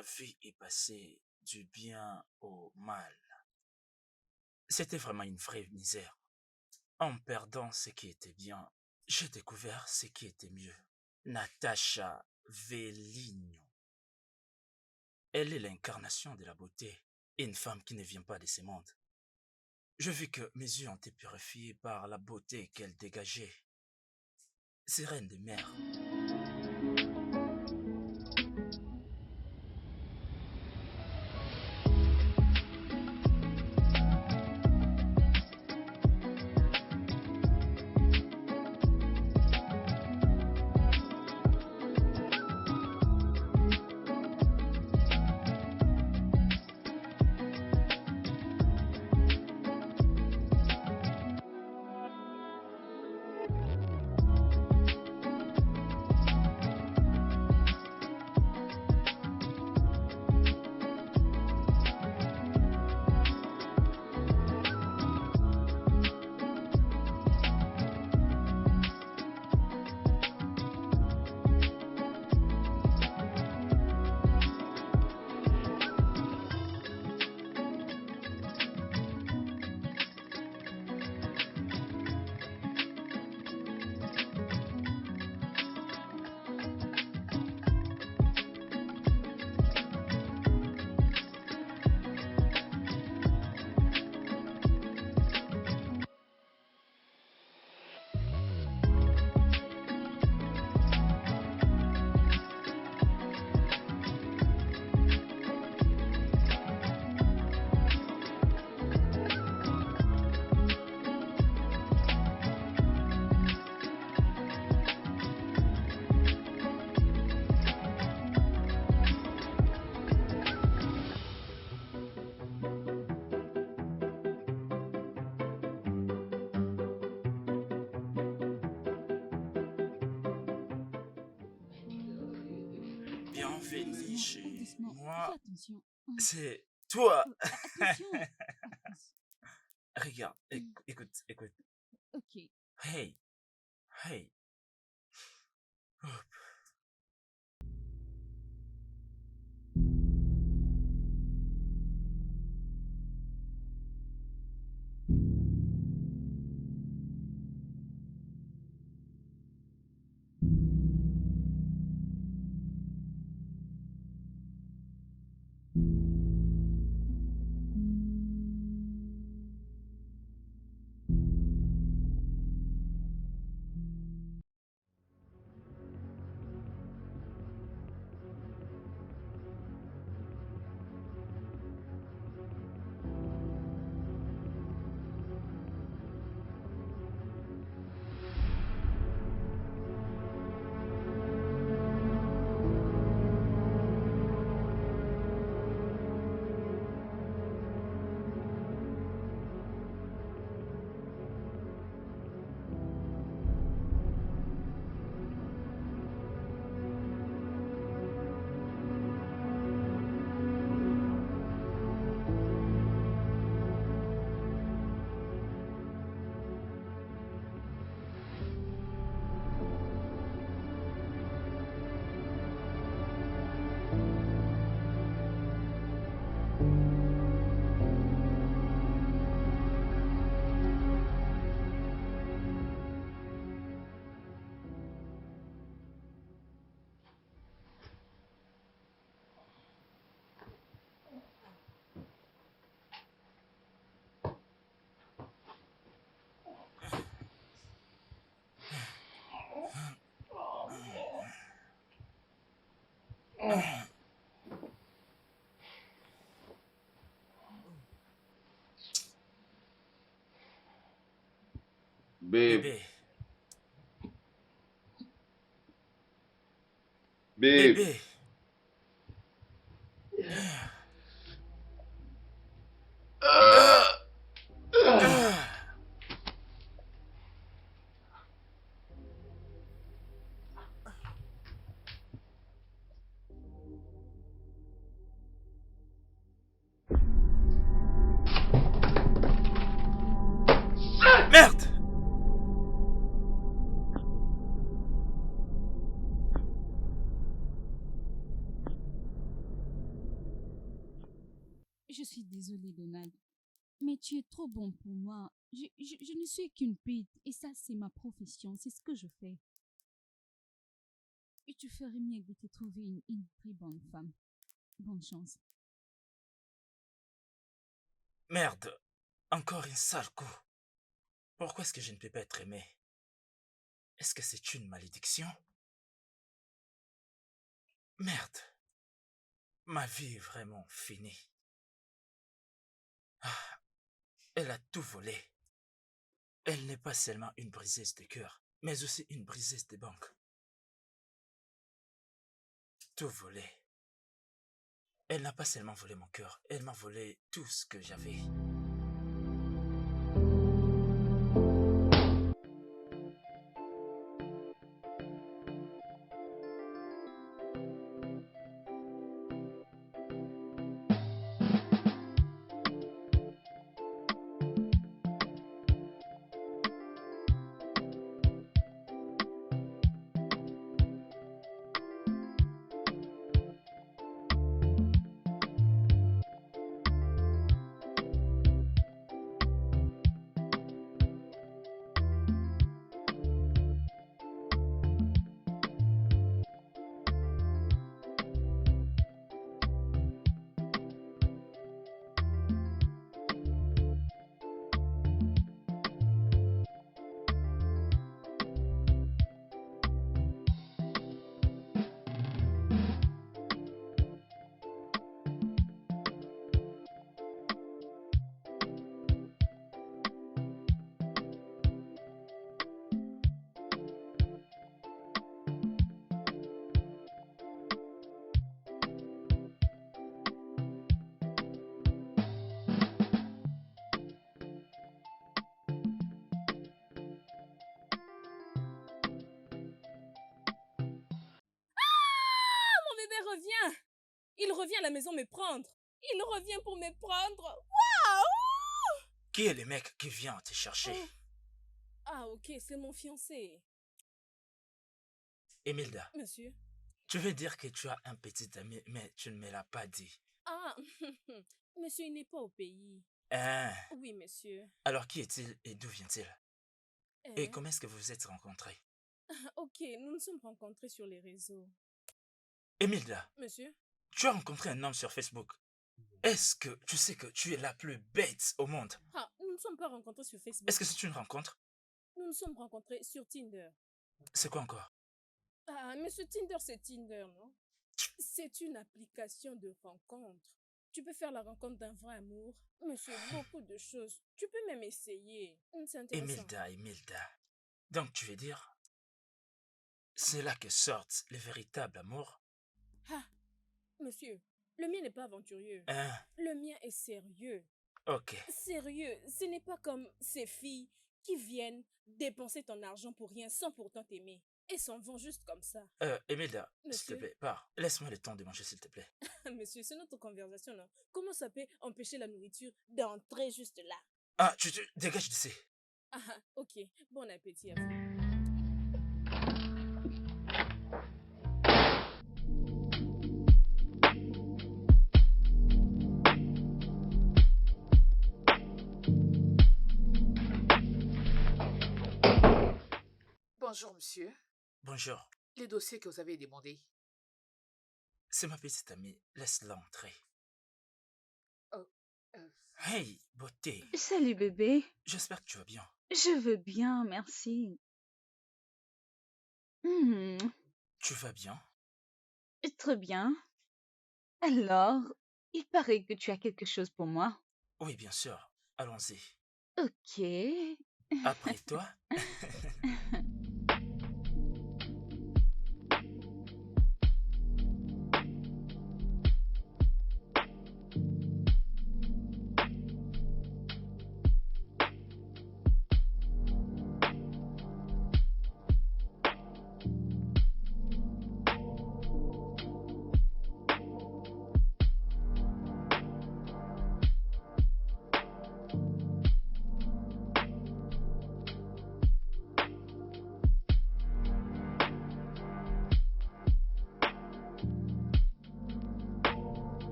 ma vie est passée du bien au mal. C'était vraiment une vraie misère. En perdant ce qui était bien, j'ai découvert ce qui était mieux. Natacha Veligno. Elle est l'incarnation de la beauté, une femme qui ne vient pas de ce monde. Je vis que mes yeux ont été purifiés par la beauté qu'elle dégageait. Sirène de mer. Bienvenue chez Doucement, moi. fais attention. C'est toi. Attention. Regarde, écoute. Ok. Hey, hey. Babe, Bébé, babe, bébé. Merde! suis désolée, Donald. Mais tu es trop bon pour moi. Je ne suis qu'une pute. Et ça, c'est ma profession. C'est ce que je fais. Et tu ferais mieux de te trouver une très bonne femme. Bonne chance. Merde, encore un sale coup. Pourquoi est-ce que je ne peux pas être aimé? Est-ce que c'est une malédiction? Merde, ma vie est vraiment finie. Ah, elle a tout volé. Elle n'est pas seulement une briseuse de cœur, mais aussi une briseuse de banque. Tout volé. Elle n'a pas seulement volé mon cœur, elle m'a volé tout ce que j'avais. Mon bébé revient. Il revient à la maison me prendre. Il revient pour me prendre. Waouh! Qui est le mec qui vient te chercher? Ah, ok, c'est mon fiancé. Emilda, Monsieur. tu veux dire que tu as un petit ami, mais tu ne me l'as pas dit. Ah, monsieur, il n'est pas au pays. Hein? Oui, monsieur. Alors qui est-il et d'où vient-il? Et Hein? comment est-ce que vous vous êtes rencontrés? Ok, nous nous sommes rencontrés sur les réseaux. Emilda, Monsieur? tu as rencontré un homme sur Facebook. Est-ce que tu sais que tu es la plus bête au monde? Ah, nous ne sommes pas rencontrés sur Facebook. Est-ce que c'est une rencontre? Nous nous sommes rencontrés sur Tinder. C'est quoi encore? Ah, mais ce Tinder, c'est Tinder, non? C'est une application de rencontre. Tu peux faire la rencontre d'un vrai amour. Monsieur, beaucoup de choses. Tu peux même essayer. C'est intéressant. Emilda. Donc tu veux dire, c'est là que sortent les véritables amours? Ah, monsieur, le mien n'est pas aventurieux. Hein? Le mien est sérieux. Ok. Sérieux, ce n'est pas comme ces filles qui viennent dépenser ton argent pour rien sans pourtant t'aimer. Et s'en vont juste comme ça. Emilda, s'il te Monsieur? plaît, pars. Laisse-moi le temps de manger, s'il te plaît. Monsieur, c'est notre conversation, non? Comment ça peut empêcher la nourriture d'entrer juste là? Ah, tu dégages d'ici. Ah, ok. Bon appétit à vous. Bonjour, monsieur. Bonjour, Les dossiers que vous avez demandés. c'est ma petite amie. Laisse-la entrer. Oh, euh, Hey, beauté. Salut, bébé. J'espère que tu vas bien. Je veux bien, merci. Tu vas bien? Très bien. Alors, il paraît que tu as quelque chose pour moi. Oui, bien sûr. Allons-y. Ok. Après toi?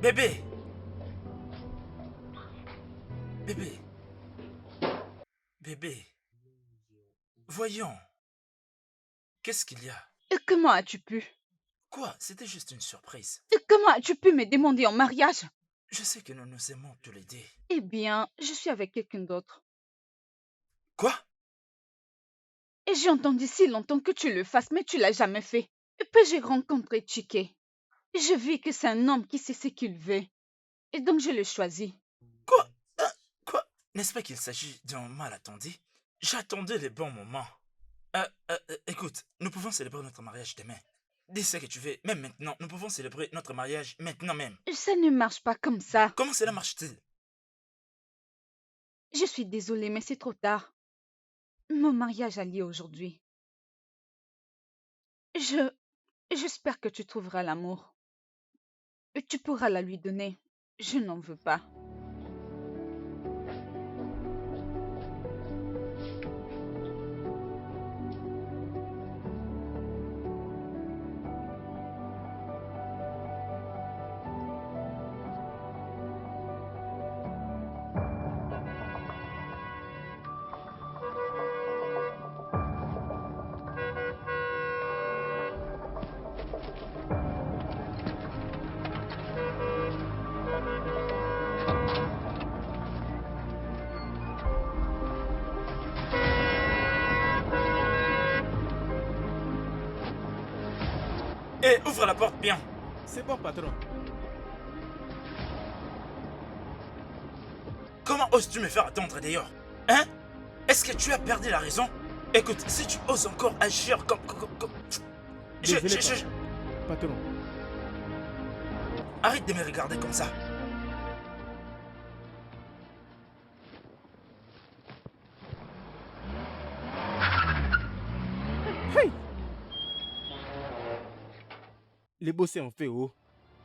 Bébé. Bébé. Bébé. Voyons. Qu'est-ce qu'il y a? Et comment as-tu pu? Quoi? C'était juste une surprise. Et comment as-tu pu me demander en mariage? Je sais que nous nous aimons tous les deux. Eh bien, je suis avec quelqu'un d'autre. Quoi? Et j'ai entendu si longtemps que tu le fasses, mais tu l'as jamais fait. Et puis j'ai rencontré Chike. Je vis que c'est un homme qui sait ce qu'il veut. Et donc je le choisis. Quoi? Quoi? N'est-ce pas qu'il s'agit d'un malentendu? J'attendais les bons moments. Écoute, nous pouvons célébrer notre mariage demain. Dis ce que tu veux, même maintenant, nous pouvons célébrer notre mariage maintenant même. Ça ne marche pas comme ça. Comment cela marche-t-il? Je suis désolée, mais c'est trop tard. Mon mariage a lieu aujourd'hui. J'espère que tu trouveras l'amour. Et tu pourras la lui donner. Je n'en veux pas. Hé, ouvre la porte bien. C'est bon, patron. Comment oses-tu me faire attendre dehors? Hein? Est-ce que tu as perdu la raison? Écoute, si tu oses encore agir comme... Désolé, patron. Arrête de me regarder comme ça. Hey! Les bossés ont fait haut.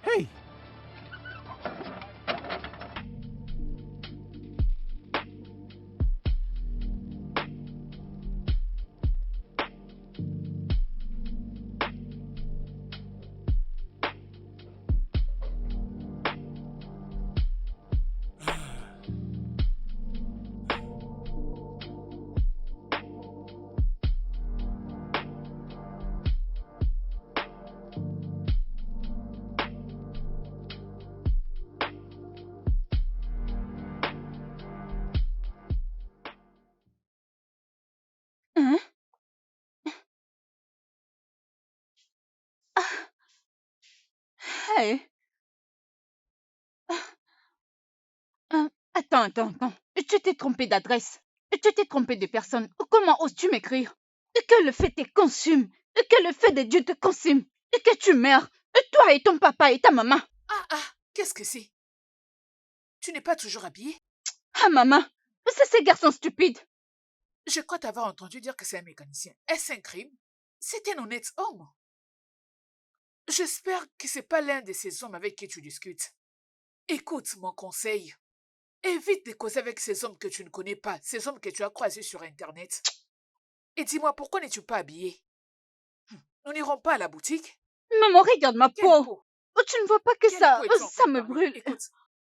Hey! Hein? Hey! Attends. Tu t'es trompé d'adresse. Tu t'es trompé de personne. Comment oses-tu m'écrire? Et que le fait te consume. Et que le fait de Dieu te consume. Et que tu meurs. Et toi et ton papa et ta maman. Qu'est-ce que c'est? Tu n'es pas toujours habillée? Ah, maman. C'est ces garçons stupides. Je crois t'avoir entendu dire que c'est un mécanicien. Est-ce un crime? C'est un honnête homme. J'espère que c'est pas l'un de ces hommes avec qui tu discutes. Écoute mon conseil. Évite de causer avec ces hommes que tu ne connais pas, ces hommes que tu as croisés sur Internet. Et dis-moi, pourquoi n'es-tu pas habillée? Nous n'irons pas à la boutique? Maman, regarde ma Quelle peau. peau? Oh, tu ne vois pas que Quelle ça, peau es-tu en ça train de me parler? brûle. Écoute,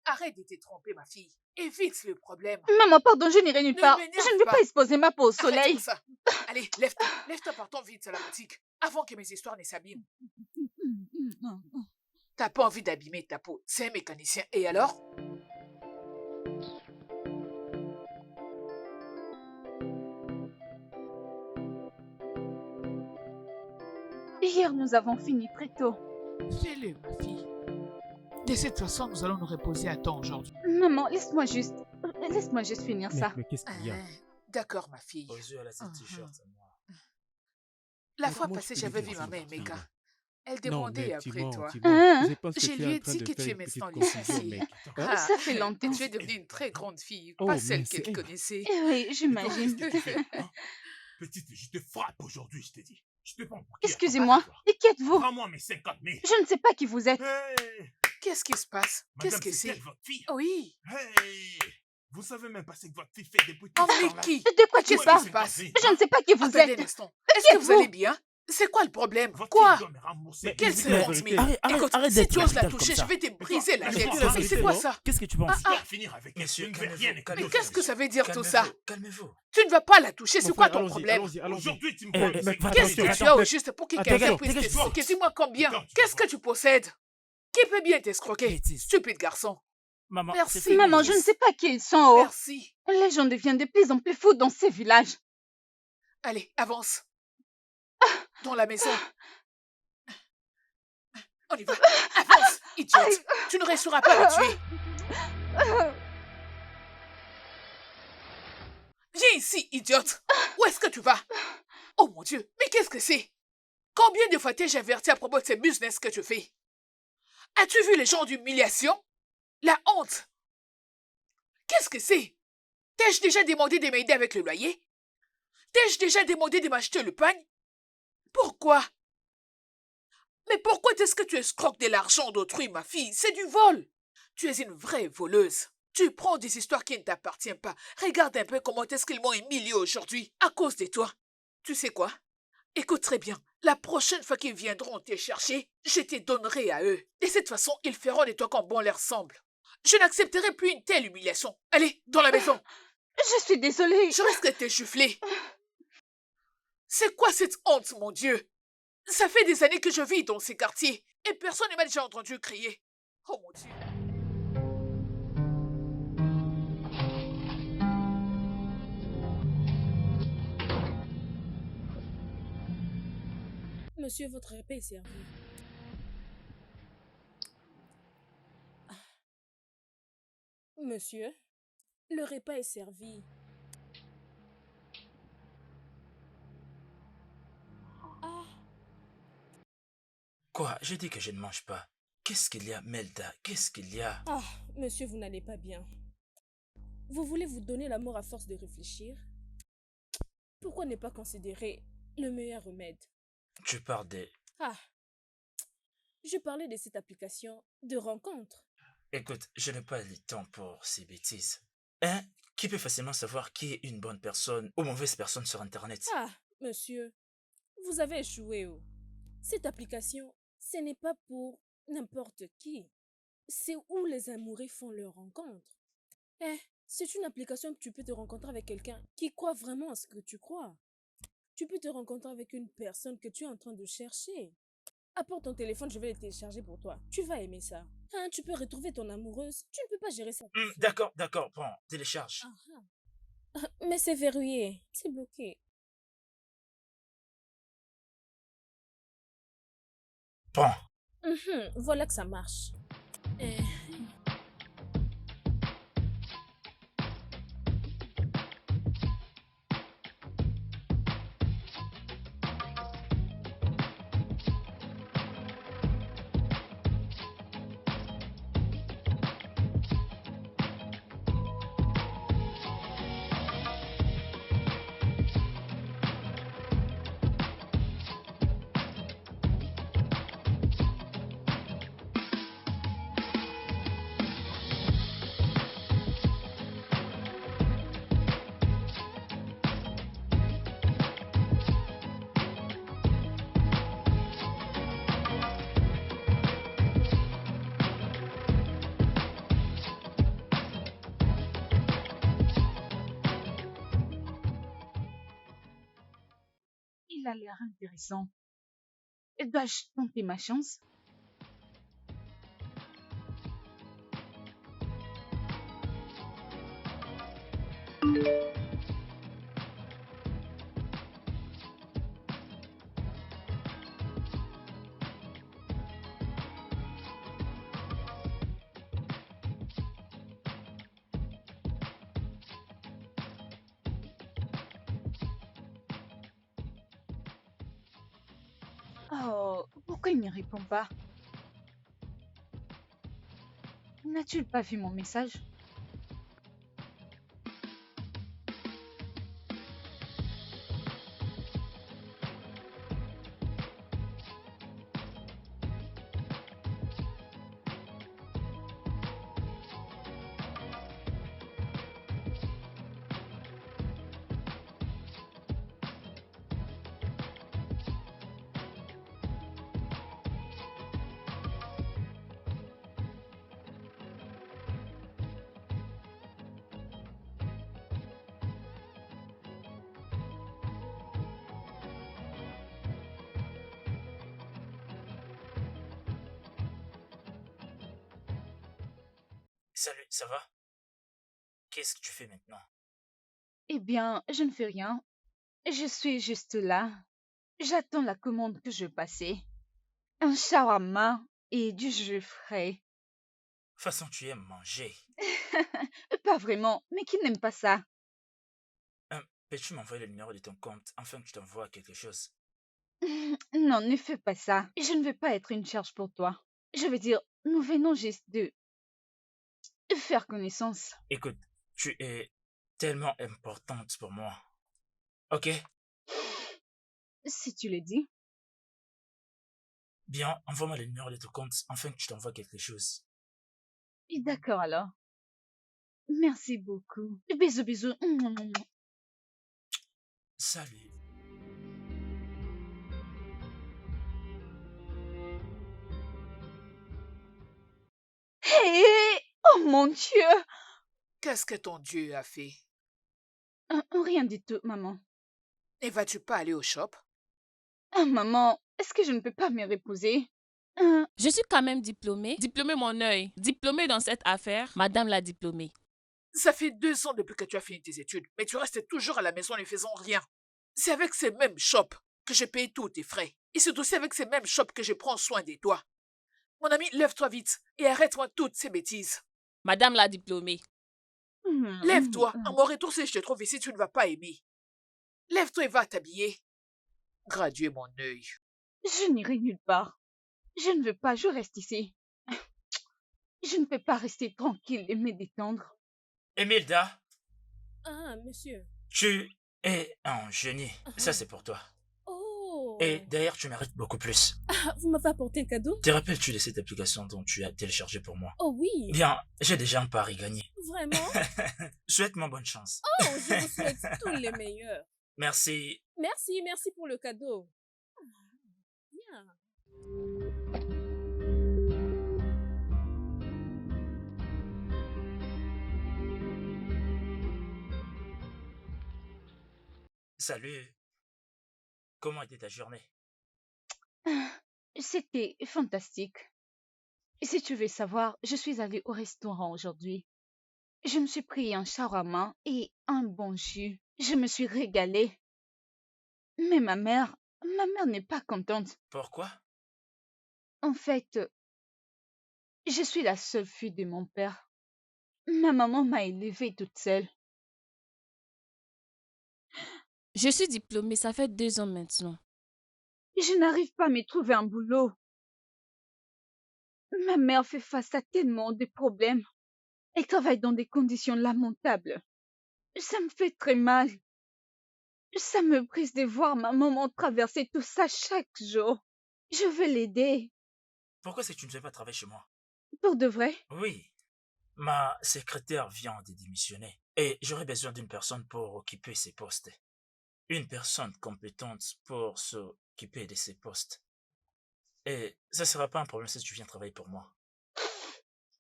arrête de te tromper, ma fille. Évite le problème. Maman, pardon, je n'irai nulle Ne part. m'énerve Je ne veux pas. pas exposer ma peau au Arrête soleil. comme ça. Allez, lève-toi. Lève-toi, partons vite à la boutique, avant que mes histoires ne s'abîment. T'as pas envie d'abîmer ta peau. C'est un mécanicien. Et alors? Hier, nous avons fini très tôt. Fais-le, ma fille. De cette façon, nous allons nous reposer à temps aujourd'hui. Maman, laisse-moi juste finir ça. Mais qu'est-ce qu'il y a? D'accord, ma fille. Aux yeux, elle a ce t-shirt, c'est moi. La Mais fois comment passée, tu peux j'avais lui vu dire ma ça, mère, Timon? Meka. Elle Non, demandait mais après Timon, toi. Hein? je pense que Je tu es lui en ai train dit de que faire tu es une petite maintenant confusion, licenciée. mec. Ah, Ça fait longtemps. tu es devenue une très grande fille, Oh, pas celle mais qu'elle c'est- connaissait. Eh oui, Et toi, j'imagine. qu'est-ce que tu fais, hein? Petite, je te frappe aujourd'hui, je te dis. Je te prends pour qui? Excusez-moi, Attends, et qui êtes-vous? Prends-moi mes 50 000. Je ne sais pas qui vous êtes. Hey, Qu'est-ce qui se passe? Qu'est-ce madame, que c'est c'est? elle, votre fille? Oui. Hey, vous savez même pas ce que votre fille fait depuis tout Oh, ce mais temps-là. qui? De quoi tu Qu'est-ce qui parles? se passe? Je ne sais pas qui vous Attendez un êtes. instant. Qui Est-ce que vous êtes-vous? allez bien? C'est quoi le problème? Votre Quoi? fille doit me rembourser. Quelle Dis-lui la 50 vérité. 000? Arrête Écoute, d'être si tu oses la capital toucher, comme ça. je vais te briser la Laisse-moi tête. parler, Mais c'est c'est quoi bon. ça? Qu'est-ce que tu penses? Je dois finir avec elle. Monsieur, Je ne vais rien calmez-vous, écouter. Mais qu'est-ce que ça veut dire tout ça? Calmez-vous. Tu ne vas pas la toucher, Mon c'est quoi frère, ton allons-y, problème? allons-y, allons-y. Aujourd'hui, tu me Eh, prends eh, une mais cinquantaine. Qu'est-ce que attention, tu as au juste pour que Attends, quelqu'un attends, puisse dégage. t'escroquer? Dis-moi combien? Attends, tu Qu'est-ce vas que tu possèdes? Qui peut bien t'escroquer? Bêtise. Stupide garçon. Maman, Merci. c'est fini. Maman, je ne sais pas qui ils sont. Oh. Merci. Les gens deviennent de plus en plus fous dans ces villages. Allez, avance. Dans la maison. On y va. Avance, idiote. Tu ne réussiras pas à me tuer. Viens ici, idiote. Où est-ce que tu vas? Oh mon Dieu, mais qu'est-ce que c'est? Combien de fois t'ai-je averti à propos de ces business que tu fais? As-tu vu les gens d'humiliation? La honte. Qu'est-ce que c'est? T'ai-je déjà demandé de m'aider avec le loyer? T'ai-je déjà demandé de m'acheter le pain? Pourquoi? Mais pourquoi est-ce que tu escroques de l'argent d'autrui, ma fille? C'est du vol. Tu es une vraie voleuse. Tu prends des histoires qui ne t'appartiennent pas. Regarde un peu comment est-ce qu'ils m'ont humilié aujourd'hui, à cause de toi. Tu sais quoi? Écoute très bien. La prochaine fois qu'ils viendront te chercher, je te donnerai à eux. De cette façon, ils feront de toi comme bon leur semble. Je n'accepterai plus une telle humiliation. Allez, dans la maison. Je suis désolée. Je risque de t'échouffler. C'est quoi cette honte, mon Dieu? Ça fait des années que je vis dans ces quartiers et personne ne m'a déjà entendu crier. Oh mon Dieu. Monsieur, votre repas est servi. Ah. Monsieur, le repas est servi. Ah, Quoi? Je dis que je ne mange pas. Qu'est-ce qu'il y a, Melda? Qu'est-ce qu'il y a? ah, monsieur, vous n'allez pas bien. Vous voulez vous donner la mort à force de réfléchir? Pourquoi ne pas considérer le meilleur remède? Tu parles de... Ah, je parlais de cette application de rencontre. Écoute, je n'ai pas le temps pour ces bêtises. Hein? Qui peut facilement savoir qui est une bonne personne ou mauvaise personne sur Internet? Ah, monsieur, vous avez échoué. Oh. Cette application, ce n'est pas pour n'importe qui. C'est où les amoureux font leur rencontre. C'est une application que tu peux te rencontrer avec quelqu'un qui croit vraiment à ce que tu crois. Tu peux te rencontrer avec une personne que tu es en train de chercher. Apporte ton téléphone, je vais le télécharger pour toi. Tu vas aimer ça. Hein, tu peux retrouver ton amoureuse. Tu ne peux pas gérer ça. tout seul. D'accord, prends, télécharge. Mais c'est verrouillé. C'est bloqué. Prends. Voilà que ça marche. Il a l'air intéressant. Dois-je tenter ma chance? Oh, pourquoi il ne répond pas? N'a-t-il pas vu mon message? Salut, ça va? Qu'est-ce que tu fais maintenant? Eh bien, je ne fais rien. Je suis juste là. J'attends la commande que je passais. Un shawarma et du jus frais. De toute façon, tu aimes manger. Pas vraiment, mais qui n'aime pas ça? Peux-tu m'envoyer le numéro de ton compte afin que je t'envoie quelque chose? Non, ne fais pas ça. Je ne veux pas être une charge pour toi. Je veux dire, nous venons juste de faire connaissance. Écoute, tu es tellement importante pour moi. Ok? Si tu le dis. Bien, envoie-moi le numéro de ton compte afin que je t'envoie quelque chose. D'accord alors. Merci beaucoup. Bisous, bisous. Salut. Hé! Oh mon Dieu! Qu'est-ce que ton Dieu a fait? Rien du tout, maman. Ne vas-tu pas aller au shop? Ah, maman, est-ce que je ne peux pas me reposer? Hein? Je suis quand même diplômée. Diplômée mon œil. Diplômée dans cette affaire. Madame la diplômée. Ça fait 2 ans depuis que tu as fini tes études, mais tu restes toujours à la maison ne faisant rien. C'est avec ces mêmes shops que je paye tous tes frais. Et c'est aussi avec ces mêmes shops que je prends soin de toi. Mon ami, lève-toi vite et arrête-moi toutes ces bêtises. Madame la diplômée. Lève-toi. À mon retour, si je te trouve ici, tu ne vas pas aimer. Lève-toi et va t'habiller. Graduer mon œil. Je n'irai nulle part. Je ne veux pas, je reste ici. Je ne peux pas rester tranquille et me détendre. Emilda, Ah, monsieur. tu es un génie. Ça, c'est pour toi. Oh. Et d'ailleurs, tu mérites beaucoup plus. Vous m'avez apporté un cadeau? Te rappelles-tu de cette application dont tu as téléchargé pour moi? Oh oui. Bien, j'ai déjà un pari gagné. Vraiment? Souhaite-moi bonne chance. Oh, je vous souhaite tous les meilleurs. Merci. Merci pour le cadeau. Bien. Salut. Comment était ta journée? C'était fantastique. Si tu veux savoir, je suis allée au restaurant aujourd'hui. Je me suis pris un shawarma et un bon jus. Je me suis régalée. Mais ma mère n'est pas contente. Pourquoi? En fait, je suis la seule fille de mon père. Ma maman m'a élevée toute seule. Je suis diplômée, ça fait 2 ans maintenant. Je n'arrive pas à me trouver un boulot. Ma mère fait face à tellement de problèmes. Elle travaille dans des conditions lamentables. Ça me fait très mal. Ça me brise de voir ma maman traverser tout ça chaque jour. Je veux l'aider. Pourquoi est-ce que tu ne fais pas travailler chez moi? Pour de vrai. Oui. Ma secrétaire vient de démissionner et j'aurais besoin d'une personne pour occuper ces postes. Une personne compétente pour s'occuper de ces postes. Et ça sera pas un problème si tu viens travailler pour moi.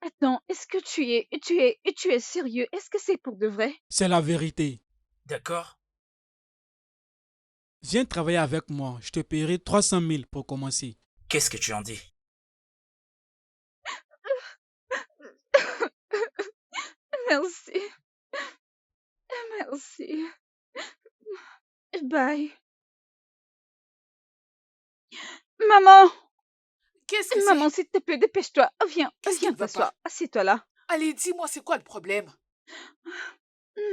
Attends, est-ce que tu es sérieux? Est-ce que c'est pour de vrai? C'est la vérité. D'accord? Viens travailler avec moi. Je te paierai 300 000 pour commencer. Qu'est-ce que tu en dis? Merci. Merci. Bye. Maman! Qu'est-ce que Maman, c'est? s'il te plaît, dépêche-toi. Viens, Qu'est-ce qui viens ne va t'asseoir. pas? Assieds-toi là. Allez, dis-moi, c'est quoi le problème?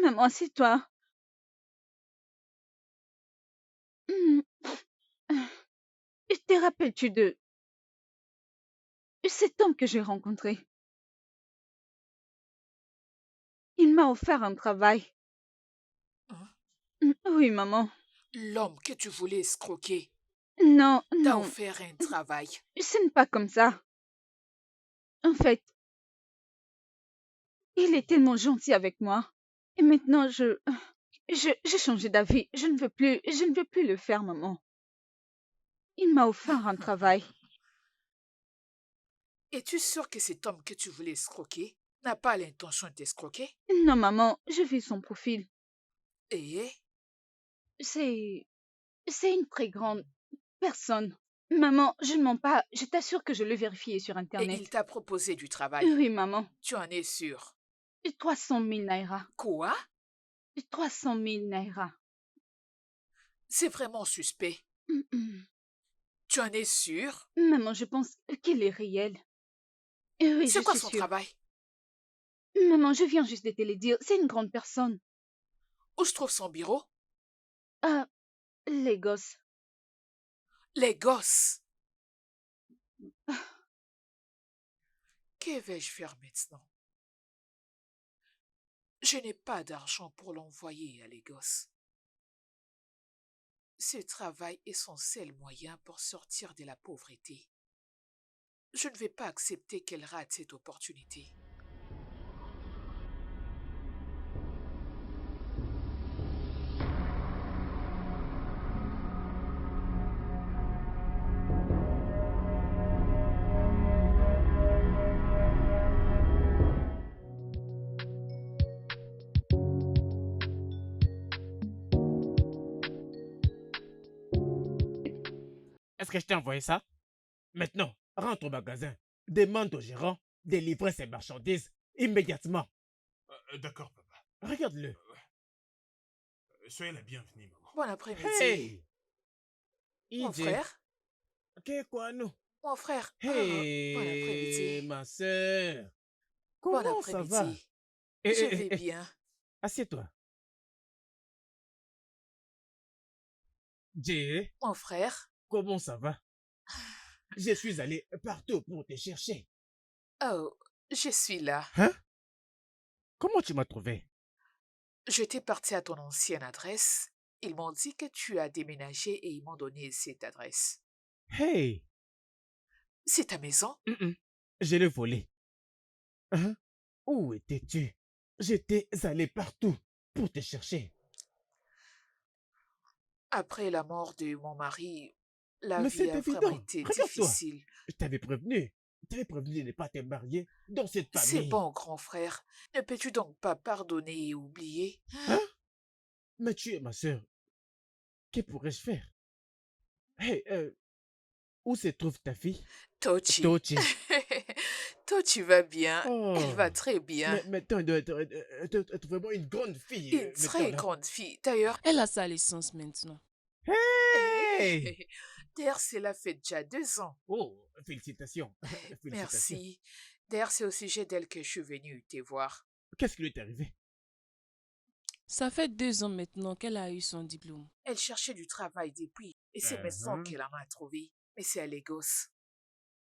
Maman, assieds-toi. Te rappelles-tu de cet homme que j'ai rencontré? Il m'a offert un travail. Hein? Oui, maman. L'homme que tu voulais escroquer Non, t'a non, offert un travail. ce n'est pas comme ça. En fait, il est tellement gentil avec moi. Et maintenant, j'ai changé d'avis. Je ne veux plus le faire, maman. Il m'a offert un travail. Es-tu sûr que cet homme que tu voulais escroquer n'a pas l'intention de t'escroquer? Non, maman, j'ai vu son profil. Et C'est une très grande personne. Maman, je ne mens pas. Je t'assure que je l'ai vérifié sur Et Internet. il t'a proposé du travail. Oui, maman. Tu en es sûr? 300 000 naira. Quoi? 300 000 naira. C'est vraiment suspect. Tu en es sûr? Maman, je pense qu'il est réel. Oui, je C'est quoi suis son sûre. travail? Maman, je viens juste de te le dire. C'est une grande personne. Où se trouve son bureau? Ah, les gosses. Les gosses. Que vais-je faire maintenant? Je n'ai pas d'argent pour l'envoyer à Lagos. Ce travail est son seul moyen pour sortir de la pauvreté. Je ne vais pas accepter qu'elle rate cette opportunité. Est-ce que je t'ai envoyé ça? Maintenant, rentre au magasin. Demande au gérant de livrer ses marchandises immédiatement. D'accord, papa. Regarde-le. Soyez la bienvenue, maman. Bon après-midi. Hey! Mon Ije, frère? qu'est quoi nous? Mon frère? Bon Hey, après-midi. ma soeur. Bon Comment ça va? après-midi. Eh, Je eh, vais eh, bien. assieds-toi. Jay, Mon frère? comment ça va? Je suis allé partout pour te chercher. Oh, je suis là. Hein? Comment tu m'as trouvé? J'étais partie à ton ancienne adresse. Ils m'ont dit que tu as déménagé et ils m'ont donné cette adresse. Hey! C'est ta maison? Je l'ai volé. Hein? Où étais-tu? J'étais allé partout pour te chercher. Après la mort de mon mari, la Mais vie c'est a vraiment évident. été Regarde-toi. difficile. Je t'avais prévenu. Je t'avais prévenu de ne pas te marier dans cette C'est famille. bon, grand frère. Ne peux-tu donc pas pardonner et oublier? Hein? Mais tu es ma sœur. Que pourrais-je faire? Hey, où se trouve ta fille? Tochi. Tochi. Tochi va bien. Oh. Elle va très bien. Mais toi, elle doit être vraiment une grande fille. Une très grande fille. D'ailleurs, Elle a sa licence maintenant. Hey! d'ailleurs, cela fait déjà 2 ans. Oh, félicitations. Félicitations. Merci. D'ailleurs, c'est au sujet d'elle que je suis venue te voir. Qu'est-ce qui lui est arrivé? Ça fait 2 ans maintenant qu'elle a eu son diplôme. Elle cherchait du travail depuis. Et c'est maintenant qu'elle en a trouvé. Mais c'est à Lagos.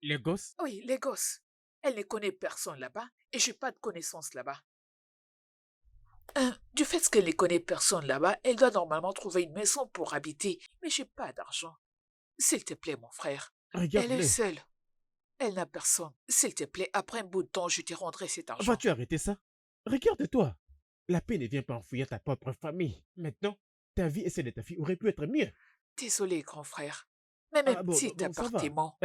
Les gosses? Oui, Lagos. Elle ne connaît personne là-bas et j'ai pas de connaissances là-bas. Du fait qu'elle ne connaît personne là-bas, elle doit normalement trouver une maison pour habiter. Mais j'ai pas d'argent. S'il te plaît, mon frère. Elle Regarde-le. est seule. Elle n'a personne. S'il te plaît, après un bout de temps, je te rendrai cet argent. Vas-tu arrêter ça? Regarde-toi. La paix ne vient pas enfouir ta propre famille. Maintenant, ta vie et celle de ta fille auraient pu être mieux. Désolé, grand frère. Même un petit ça va. appartement.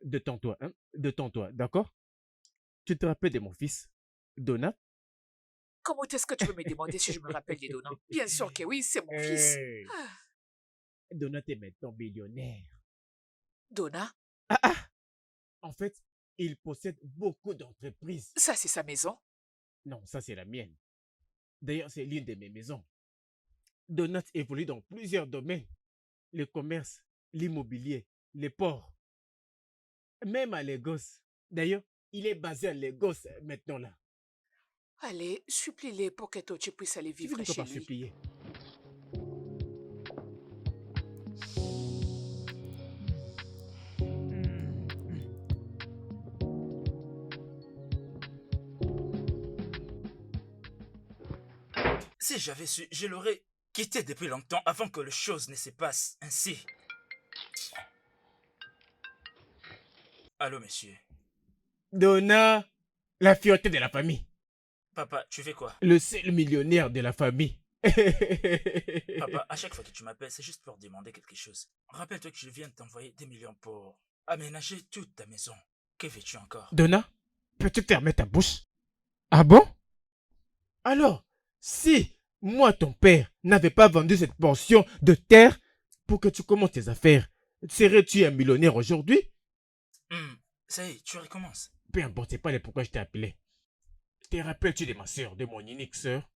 Détends-toi, hein? Détends-toi, d'accord? Tu te rappelles de mon fils, Donat? Comment est-ce que tu veux me demander si je me rappelle des donnants? Bien sûr que oui, c'est mon fils. Hey. Ah, Donat est maintenant millionnaire. Donna, En fait, il possède beaucoup d'entreprises. ça c'est sa maison. Non, ça c'est la mienne. D'ailleurs, c'est l'une de mes maisons. Donat évolue dans plusieurs domaines. Le commerce, l'immobilier, les ports. Même à Lagos. D'ailleurs, il est basé à Lagos maintenant là. Allez, supplie-les pour que Tochi puisse aller Tu vivre finis quoi chez par lui. supplier? Si j'avais su, je l'aurais quitté depuis longtemps avant que les choses ne se passent ainsi. Allô, monsieur. Donna, la fierté de la famille. Papa, tu fais quoi? Le seul millionnaire de la famille. Papa, à chaque fois que tu m'appelles, c'est juste pour demander quelque chose. Rappelle-toi que je viens de t'envoyer des millions pour aménager toute ta maison. Que veux-tu encore? Donna, peux-tu fermer ta bouche? Ah bon? Alors, si moi, ton père, n'avais pas vendu cette portion de terre pour que tu commences tes affaires, Serais-tu un millionnaire aujourd'hui? Ça y est, tu recommences. Peu importe, c'est pas le pourquoi je t'ai appelé. Te rappelles-tu de ma sœur, de mon unique sœur?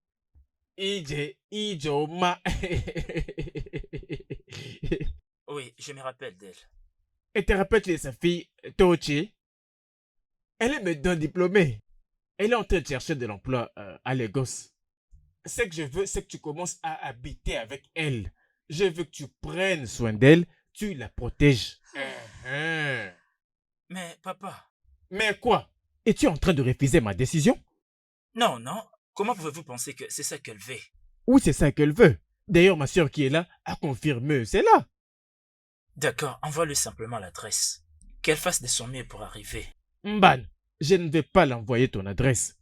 Ijoma. Oui, je me rappelle d'elle. Et te rappelles-tu de sa fille, Tochi? Elle est maintenant diplômée. Elle est en train de chercher de l'emploi à Lagos. Ce que je veux, c'est que tu commences à habiter avec elle. Je veux que tu prennes soin d'elle, tu la protèges. Mais papa... Mais quoi? Es-tu en train de refuser ma décision? Non, non. Comment pouvez-vous penser que c'est ça qu'elle veut? Oui, c'est ça qu'elle veut. D'ailleurs, ma soeur qui est là a confirmé, c'est là. D'accord, envoie-lui simplement l'adresse. Qu'elle fasse de son mieux pour arriver. Mban, je ne vais pas l'envoyer ton adresse.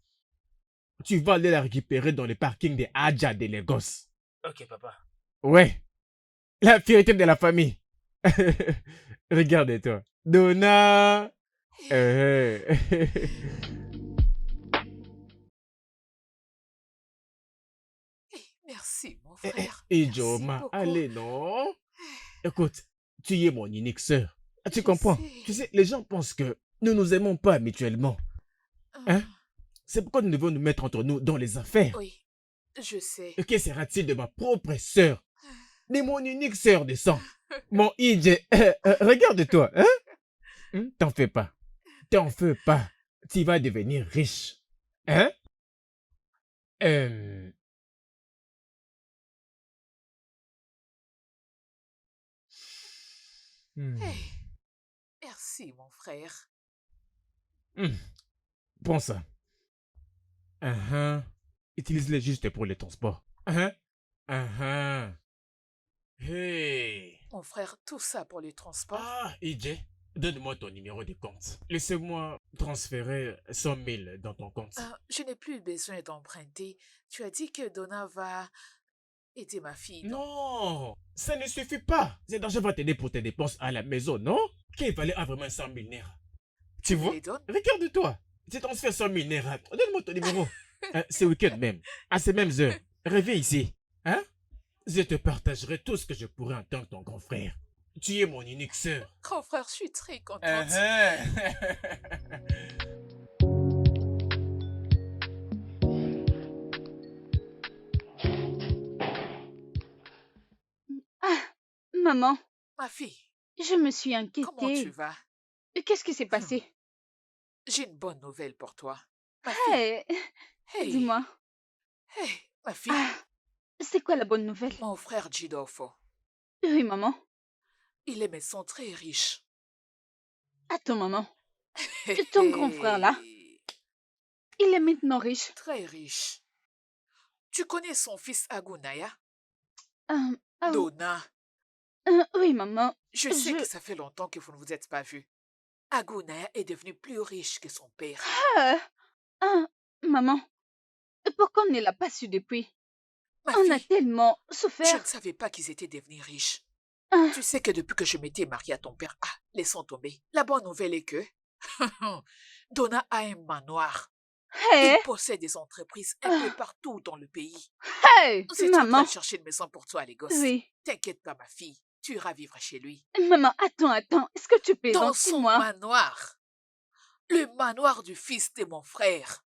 Tu vas aller la récupérer dans le parking des Adja de Lagos. Ok, papa. Ouais. La fierté de la famille. Regarde-toi. Donna. Merci, mon frère. Ijoma, beaucoup. allez, non. Écoute, tu es mon unique sœur. Tu Je comprends? sais. Tu sais, les gens pensent que nous nous aimons pas mutuellement. Hein? C'est pourquoi nous devons nous mettre entre nous dans les affaires. Oui, je sais. Et que sera-t-il de ma propre sœur? De mon unique sœur de sang? Mon Ije. Regarde-toi, hein? T'en fais pas. T'en fais pas. Tu vas devenir riche. Hein? Hey, merci, mon frère. Prends ça. Utilise-les juste pour les transports. Hey. Mon frère, tout ça pour les transports. Ah, Ije, donne-moi ton numéro de compte. Laissez-moi transférer 100 000 dans ton compte. Je n'ai plus besoin d'emprunter. Tu as dit que Donna va aider ma fille. Non, ça ne suffit pas. Cet argent va t'aider pour tes dépenses à la maison, non? Qu'il fallait vraiment 100 000 naira. Tu vois? les donnes? Regarde-toi. Tu transfères 100 000 naira. Donne-moi ton numéro. Ce week-end même, à ces mêmes heures. Reviens ici. Hein? Je te partagerai tout ce que je pourrai en tant que ton grand frère. Tu es mon unique sœur. Grand frère, je suis très contente. Maman, Ma fille, je me suis comment tu inquiétée. vas? Qu'est-ce qui s'est passé? J'ai une bonne nouvelle pour toi. Ma fille, Hey, hey, dis-moi, hey, ma fille, c'est quoi la bonne nouvelle? mon frère Gidolfo, Oui, maman. il est médecin très riche. Attends, maman. Ton grand frère, là, il est maintenant riche. Très riche. Tu connais son fils Agunaya? Ah, Donna. oui, maman. Je sais que ça fait longtemps que vous ne vous êtes pas vus. Agunaya est devenu plus riche que son père. Maman, pourquoi on ne l'a pas su depuis? Ma On a fille, tellement je souffert. ne savais pas qu'ils étaient devenus riches. Ah. Tu sais que depuis que je m'étais mariée à ton père, laissons tomber. La bonne nouvelle est que Donna a un manoir. Hey, Il possède des entreprises un peu partout dans le pays. hey, Si tu es en train maman. de chercher une maison pour toi à Lagos, Oui. t'inquiète pas, ma fille. Tu iras vivre chez lui. Maman, attends. Est-ce que tu Dans plaisantes? son Dis-moi. manoir. Le manoir du fils de mon frère.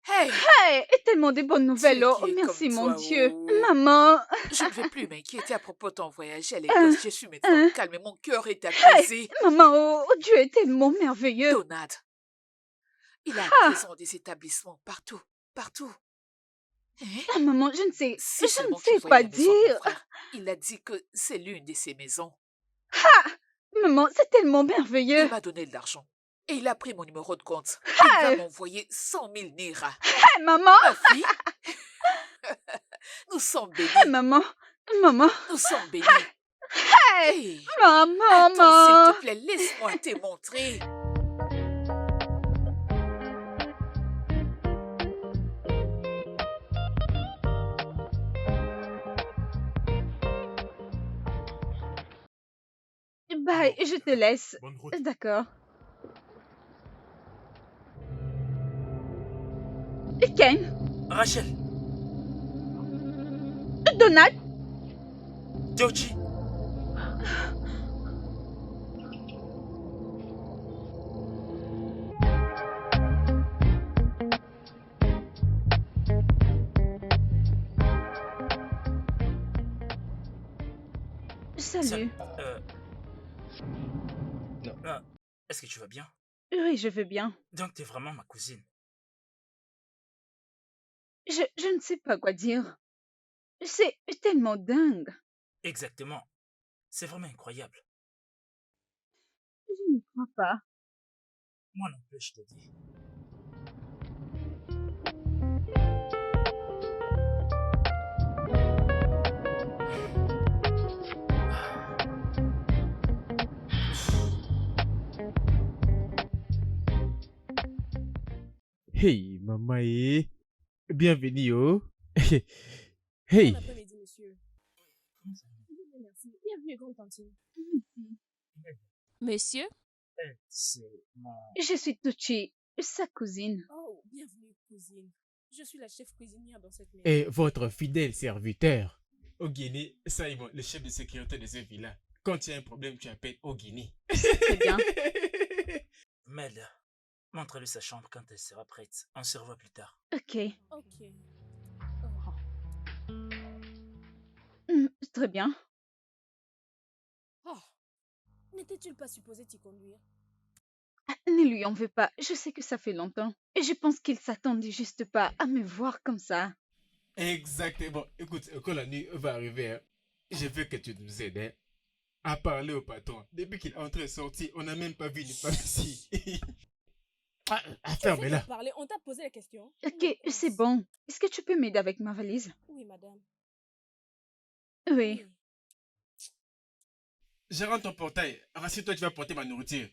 Hey! Hey, tellement de bonnes nouvelles. Dieu Oh, qui est merci, comme mon toi, Dieu. oh. Maman. Je ne vais plus m'inquiéter à propos de ton voyage à Lagos. Je suis maintenant calme et mon cœur est apaisé. Maman, oh, Dieu est tellement merveilleux. Donald, il a à présent des établissements partout. Partout. Hein? Maman, je ne sais, Si je seulement ne tu sais voyais pas la maison de mon dire. frère, il a dit que c'est l'une de ses maisons. Maman, c'est tellement Il merveilleux. m'a donné de l'argent. Et il a pris mon numéro de compte. Il va m'envoyer 100 000 naira. Hey, maman. Ma fille, nous sommes bénis. Hey, maman. Nous sommes bénis. Hey, Hey, maman. attends, s'il te plaît, laisse-moi te montrer. Bye, je te laisse. Bonne route. D'accord. Ken, Rachel, Donald, Joji, Salut. Est-ce que tu vas bien? Oui, je veux bien. Donc, t'es vraiment ma cousine. Je ne sais pas quoi dire. C'est tellement dingue. Exactement. C'est vraiment incroyable. Je n'y crois pas. Moi non plus, je te dis. Hey, maman, bienvenue, oh. Bon Hey, après-midi, monsieur. Comment ça va? Bien, merci. Bienvenue, grande tantine. Monsieur? Elle, c'est mon... Je suis Tucci, sa cousine. Oh, bienvenue, cousine. Je suis la chef cuisinière dans cette maison. et votre fidèle serviteur. Au Guinée, Simon, le chef de sécurité de ce villa. Quand il y a un problème, tu appelles au Guinée. Très bien. Mel, montre-lui sa chambre quand elle sera prête. On se revoit plus tard. Ok. Ok. Très bien. Oh, n'était-il pas supposé t'y conduire? Ne lui en veux pas. Je sais que ça fait longtemps. Et je pense qu'il s'attendait juste pas à me voir comme ça. Exactement. Écoute, quand la nuit va arriver, hein, je veux que tu nous aides hein, à parler au patron. Depuis qu'il est entré et sorti, on n'a même pas vu une femme ici. Fais Fermez-la. parler, on t'a posé la question. Ok, c'est bon. Est-ce que tu peux m'aider avec ma valise? Oui, madame. Oui. Je rentre ton portail. Rassure-toi, tu vas porter ma nourriture.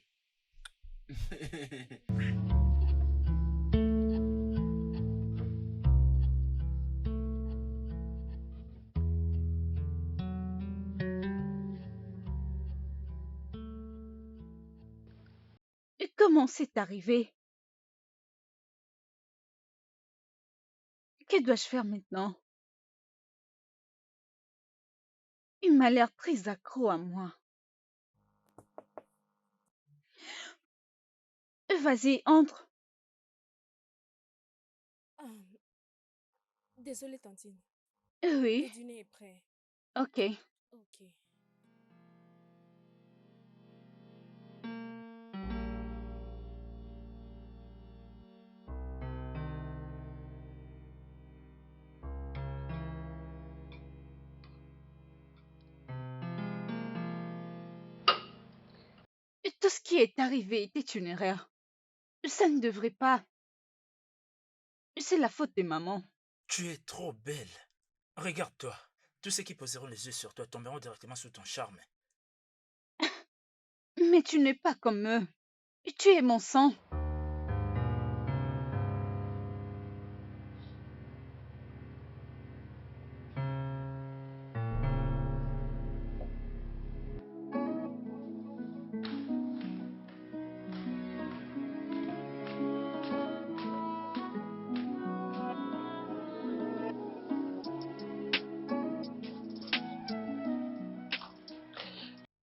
Et comment c'est arrivé? Que dois-je faire maintenant? Il m'a l'air très accro à moi. Vas-y, entre. Désolée, tantine. Oui. Le dîner est prêt. Ok. Ok. Tout ce qui est arrivé était une erreur. Ça ne devrait pas. C'est la faute de maman. Tu es trop belle. Regarde-toi. Tous ceux qui poseront les yeux sur toi tomberont directement sous ton charme. Mais tu n'es pas comme eux. Tu es mon sang.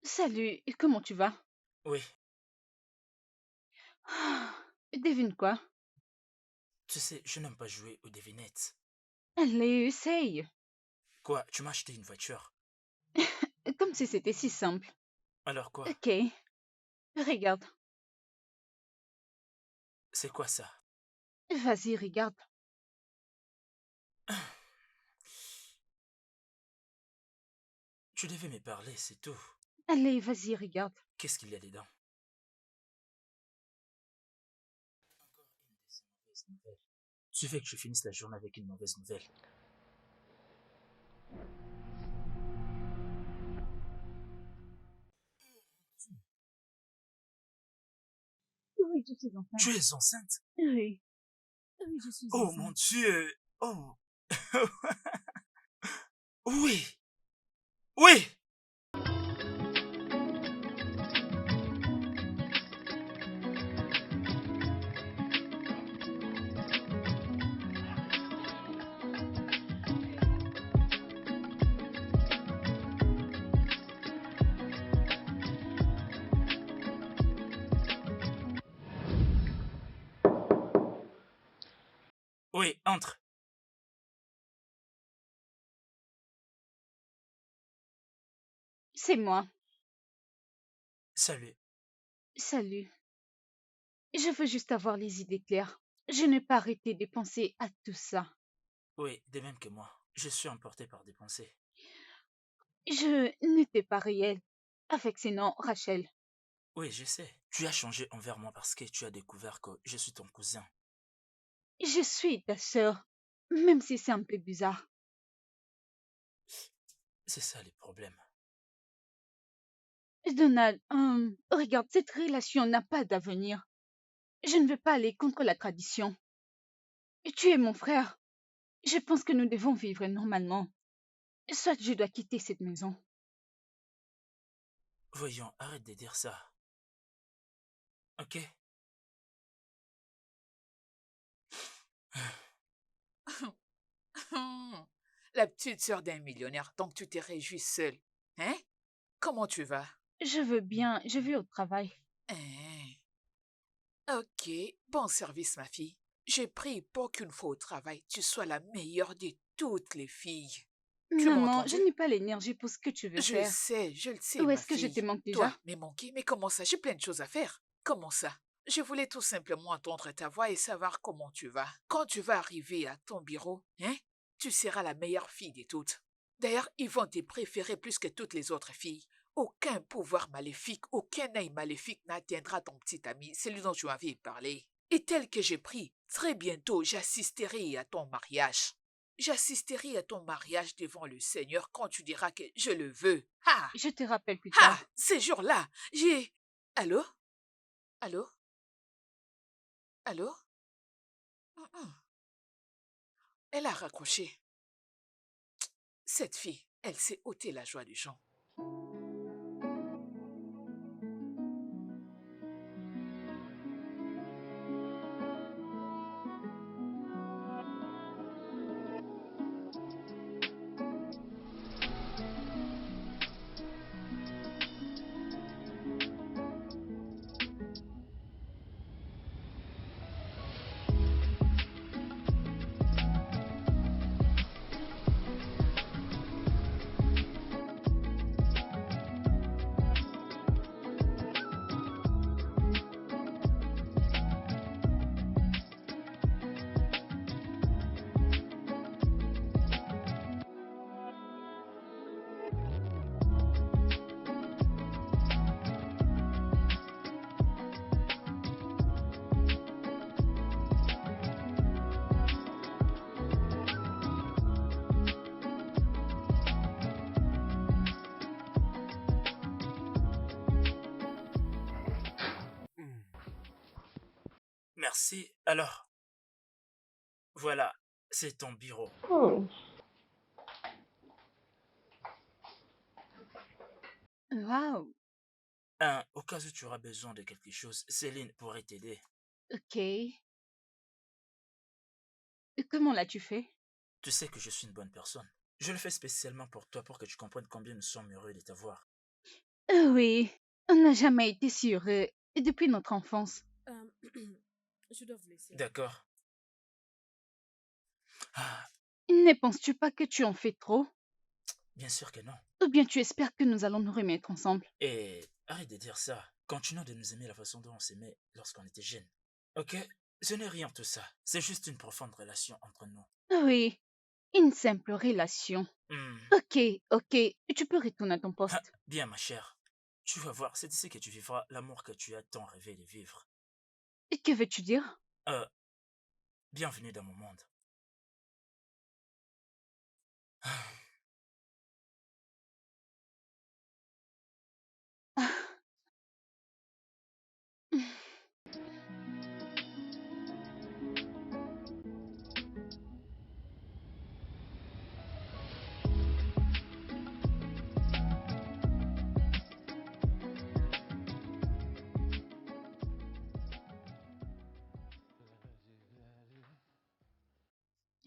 Salut, comment tu vas? Oui, Devine quoi? tu sais, je n'aime pas jouer aux devinettes. Allez, essaye. Quoi, tu m'as acheté une voiture? Comme si c'était si simple. Alors quoi? Ok. Regarde. C'est quoi ça? Vas-y, regarde. Tu devais me parler, c'est tout. Allez, vas-y, regarde. Qu'est-ce qu'il y a dedans? Tu fais que je finisse la journée avec une mauvaise nouvelle. Oui, je suis enceinte. Tu es enceinte? Oui. Oui, je suis Oh enceinte. mon Dieu! Oh! Oui! Oui! Oui, entre. C'est moi. Salut. Salut. Je veux juste avoir les idées claires. Je n'ai pas arrêté de penser à tout ça. Oui, de même que moi. Je suis emporté par des pensées. Je n'étais pas réelle. Avec ces noms, Rachel. Oui, je sais. Tu as changé envers moi parce que tu as découvert que je suis ton cousin. Je suis ta sœur. Même si c'est un peu bizarre. C'est ça le problème. Donald, regarde, cette relation n'a pas d'avenir. Je ne veux pas aller contre la tradition. Tu es mon frère. Je pense que nous devons vivre normalement. Soit je dois quitter cette maison. Voyons, arrête de dire ça. Ok? La petite sœur d'un millionnaire, donc tu te réjouis seule. Hein? Comment tu vas? Je veux bien, je vais au travail. Hein? Ok, bon service, ma fille. J'ai pris pour qu'une fois au travail, tu sois la meilleure de toutes les filles. Tu m'as Maman, entendu? je n'ai pas l'énergie pour ce que tu veux faire. Je le sais, Où ma est-ce que je te fille. manque Toi, déjà? mais manqué, mais comment ça? J'ai plein de choses à faire. Comment ça? Je voulais tout simplement entendre ta voix et savoir comment tu vas. Quand tu vas arriver à ton bureau, hein, tu seras la meilleure fille de toutes. D'ailleurs, ils vont te préférer plus que toutes les autres filles. Aucun pouvoir maléfique, aucun œil maléfique n'atteindra ton petit ami, celui dont tu m'avais parlé. Et tel que j'ai pris, très bientôt, j'assisterai à ton mariage. J'assisterai à ton mariage devant le Seigneur quand tu diras que je le veux. Ah! Je te rappelle plus Ah! tard. Ces jours-là, j'ai... Allô? Allô? Allô? Mm-mm. Elle a raccroché. Cette fille, elle s'est ôté la joie du gens. Merci. Alors, voilà, c'est ton bureau. Waouh, Au cas où tu auras besoin de quelque chose, Céline pourrait t'aider. ok. Et comment l'as-tu fait? Tu sais que je suis une bonne personne. Je le fais spécialement pour toi pour que tu comprennes combien nous sommes heureux de t'avoir. Oui, on n'a jamais été si heureux depuis notre enfance. Je dois vous laisser. D'accord. Ah, Ne penses-tu pas que tu en fais trop? bien sûr que non. Ou bien tu espères que nous allons nous remettre ensemble? Et arrête de dire ça. Continuons de nous aimer la façon dont on s'aimait lorsqu'on était jeunes. Ok? Ce n'est rien tout ça. C'est juste une profonde relation entre nous. Oui, une simple relation. Hmm. Ok, ok, tu peux retourner à ton Ah, poste. bien, ma chère. Tu vas voir, c'est ici que tu vivras l'amour que tu as tant rêvé de vivre. Et que veux-tu dire? Bienvenue dans mon monde.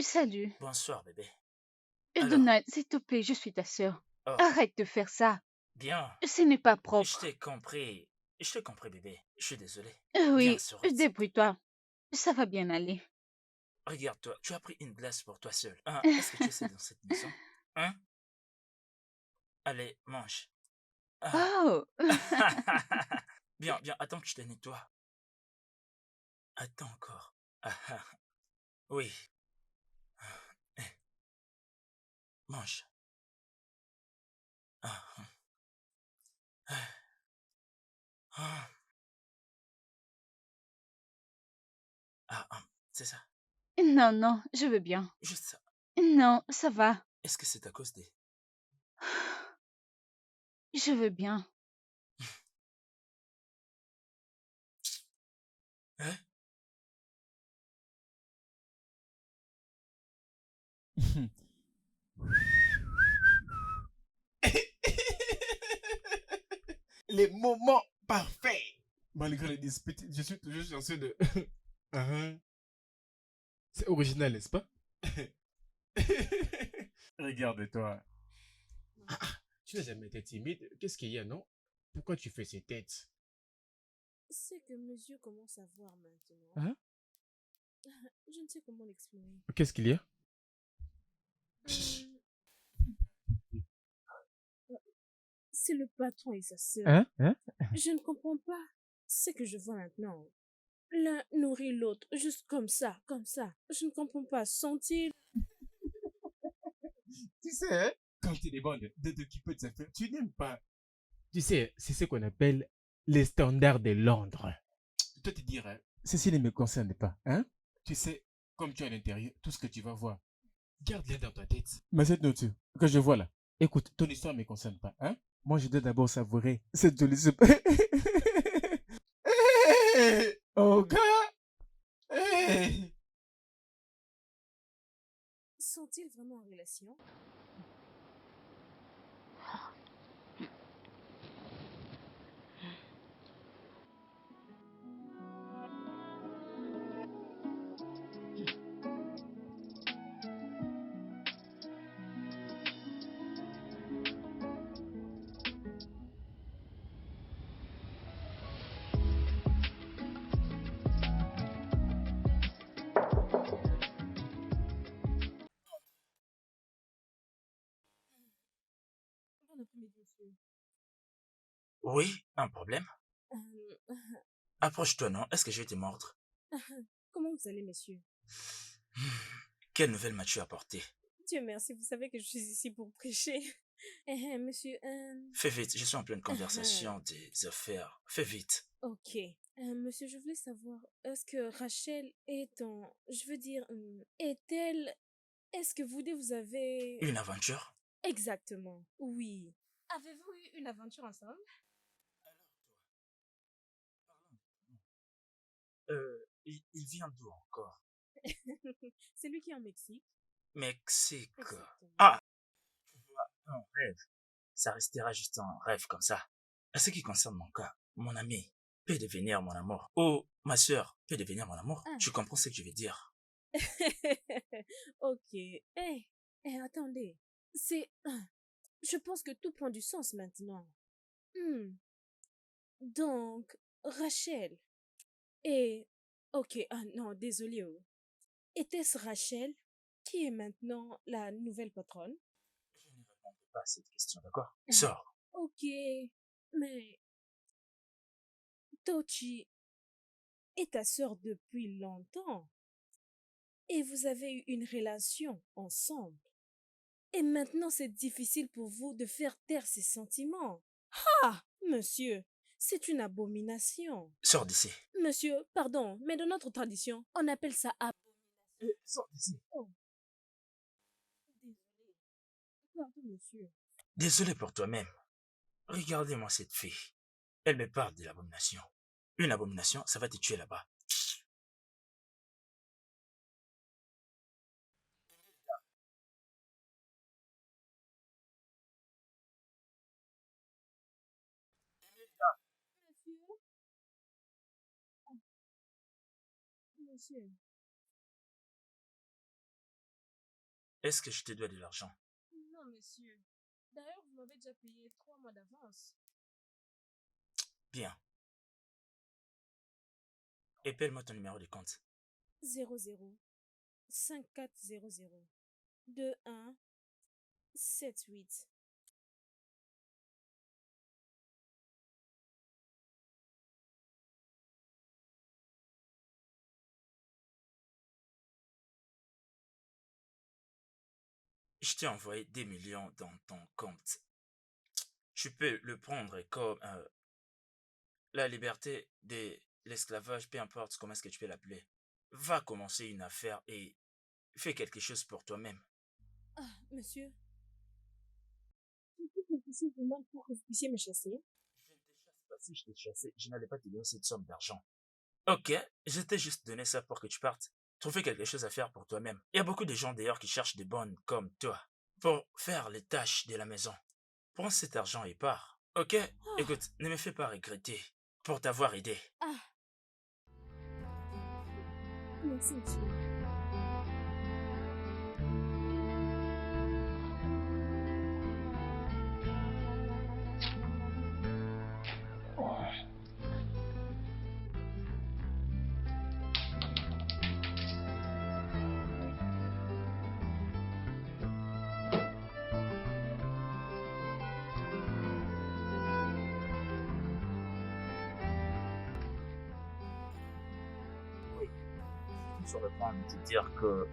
Salut. Bonsoir, bébé. Alors, Donald, s'il te plaît, je suis ta sœur. oh, Arrête de faire ça. bien. Ce n'est pas Je propre. t'ai compris. Je t'ai compris, bébé. Je suis désolé. Viens, Oui, souris. débrouille-toi. Ça va bien aller. Regarde-toi, tu as pris une glace pour toi seul. Est-ce que tu es seul dans cette maison? Hein? Allez, mange. Ah. Oh, Bien, bien, attends que je te nettoie. Attends encore. Ah, ah. Oui. Eh, mange. Ah, ah, ah. Ah, c'est ça. non, non, je veux bien. Juste ça. Non, ça va. Est-ce que c'est à cause des... Je veux bien. Hein? Les moments parfaits. Malgré les disputes, je suis toujours chanceux de... Ah, c'est original, n'est-ce pas? Regarde-toi. Tu n'as jamais été timide. Qu'est-ce qu'il y a, non? Pourquoi tu fais ces têtes? C'est que monsieur commence à voir maintenant. Hein? Je ne sais comment l'exprimer. Qu'est-ce qu'il y a? Hum, C'est le patron et sa sœur. Hein? Hein? Je ne comprends pas ce que je vois maintenant. L'un nourrit l'autre, juste comme ça, comme ça. Je ne comprends pas. Sont-ils... Tu sais, hein, quand tu demandes de t'occuper de sa femme, tu n'aimes pas. Tu sais, c'est ce qu'on appelle les standards de Londres. Toi, te dire, hein, ceci ne me concerne pas. Hein? Tu sais, comme tu es à l'intérieur, tout ce que tu vas voir, garde-le dans ta tête. Mais cette nourriture que je vois là, écoute, ton histoire ne me concerne pas. Hein? Moi, je dois d'abord savourer cette jolie soupe. Hey, oh, gars! Hey. Sont-ils vraiment en relation? Bon après-midi, monsieur. Oui, un problème. Euh, Approche-toi, non? Est-ce que je vais te mordre? Comment vous allez, monsieur? Quelle nouvelle m'as-tu apporté? Dieu merci, vous savez que je suis ici pour prêcher. Monsieur, Fais vite, je suis en pleine conversation des affaires. Fais vite. ok. Monsieur, je voulais savoir, est-ce que Rachel est en... Je veux dire, est-elle... Est-ce que vous deux, vous avez... Une aventure? Exactement, oui. Avez-vous eu une aventure ensemble? Il vient d'où encore? C'est lui qui est en Mexique. Mexique. Exactement. Ah! Tu vois, un rêve. Ça restera juste un rêve comme ça. À ce qui concerne mon cas, mon ami peut devenir mon amour. Ou ma sœur peut devenir mon amour. Ah. Tu comprends ce que je veux dire? Ok. Attendez. C'est... Je pense que tout prend du sens maintenant. Donc, Rachel et... Ok, ah non, désolé. Était-ce Rachel qui est maintenant la nouvelle patronne? Je ne répondrai pas à cette question, d'accord? Sors. Ok, mais Tochi est ta sœur depuis longtemps et vous avez eu une relation ensemble. Et maintenant c'est difficile pour vous de faire taire ces sentiments. Ah, monsieur, c'est une abomination. Sors d'ici. Monsieur, pardon, mais dans notre tradition, on appelle ça abomination. Sors d'ici. Oh, désolé. Pardon, monsieur. Désolé pour toi-même. Regardez-moi cette fille. Elle me parle de l'abomination. Une abomination, ça va te tuer là-bas. Monsieur? Ah, monsieur. Est-ce que je te dois de l'argent? Non, monsieur. D'ailleurs, vous m'avez déjà payé 3 mois d'avance. Bien. Épelle-moi ton numéro de compte. 00 5400 21 78. Je t'ai envoyé des millions dans ton compte. Tu peux le prendre comme la liberté de l'esclavage, peu importe comment est-ce que tu peux l'appeler. Va commencer une affaire et fais quelque chose pour toi-même. Ah, monsieur. Je fais quelque chose de mal pour que vous puissiez me chasser. Je ne te chasse pas. Si je t'ai chassé, je n'allais pas te donner cette somme d'argent. Ok, je t'ai juste donné ça pour que tu partes. Trouver quelque chose à faire pour toi-même. Il y a beaucoup de gens d'ailleurs qui cherchent des bonnes comme toi pour faire les tâches de la maison. Prends cet argent et pars. Ok, écoute, ne me fais pas regretter pour t'avoir aidé. Ah. Merci, monsieur. Je reprends de te dire que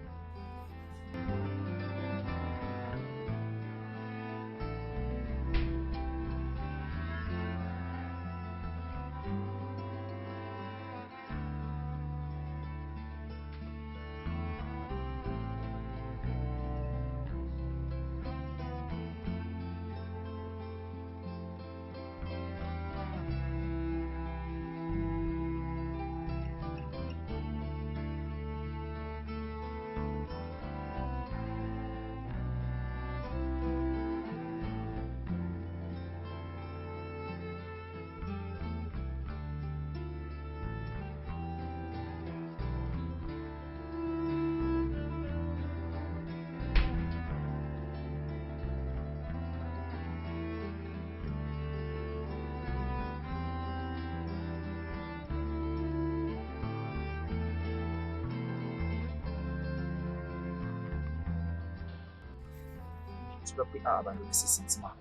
je ne suis pas prêt à abandonner ces sentiments.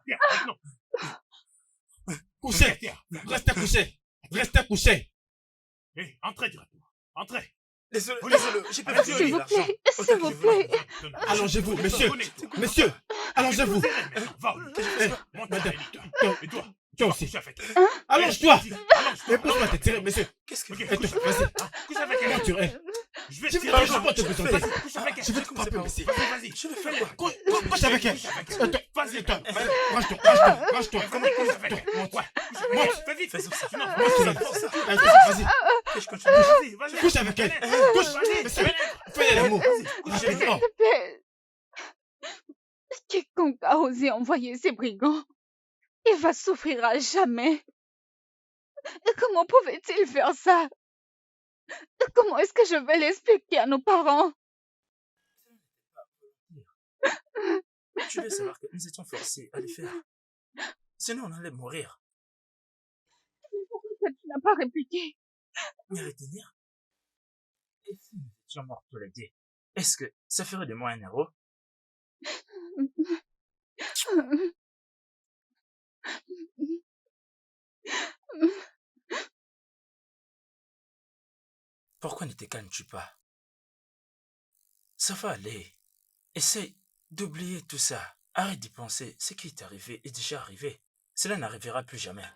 Viens, maintenant. Couché. Restez couché. Restez couché. Hé, entrez directement. Entrez. Désolé, Oui, désolé, j'ai pas allez-y, vu S'il vous l'argent. plaît, s'il vous plaît. Allongez-vous, monsieur. Monsieur, allongez-vous. Va, Eh, monte, madame, et toi, toi aussi. couche avec elle. Allonge-toi. Allonge-toi. Épouse-moi, t'es tiré, monsieur. Qu'est-ce que Ok, Et toi, couche. vas-y. Couche avec elle. Monte sur elle. Je vais Je tirer vais les jambes. te présenter. Couche avec elle. Je vais te frapper, monsieur. Vas-y. Je vais faire quoi? Couche avec elle. Vas-y, Et toi, vas-y. range-toi. Comment couche avec elle? Monte. Ouais, couche avec elle. Fais vite. Faisons ça. Sinon, Vas-y. Que je continue. vas-y, vas-y. Couche avec elle. Couche. Vas-y, Monsieur, pénètre. fais l'amour. Couche avec elle. Rapidement. S'il te plaît. Quiconque a osé envoyer ces brigands, il va souffrir à jamais. Comment pouvait-il faire ça? Comment est-ce que je vais l'expliquer à nos parents? Tu veux savoir que nous étions forcés à le faire. Sinon, on allait mourir. Mais pourquoi tu n'as pas répliqué? Mais retenir? Et si nous étions morts tous les deux? Est-ce que ça ferait de moi un héros? Pourquoi ne te calmes-tu pas? Ça va aller. Essaye d'oublier tout ça. Arrête d'y penser. Ce qui est arrivé est déjà arrivé. Cela n'arrivera plus jamais.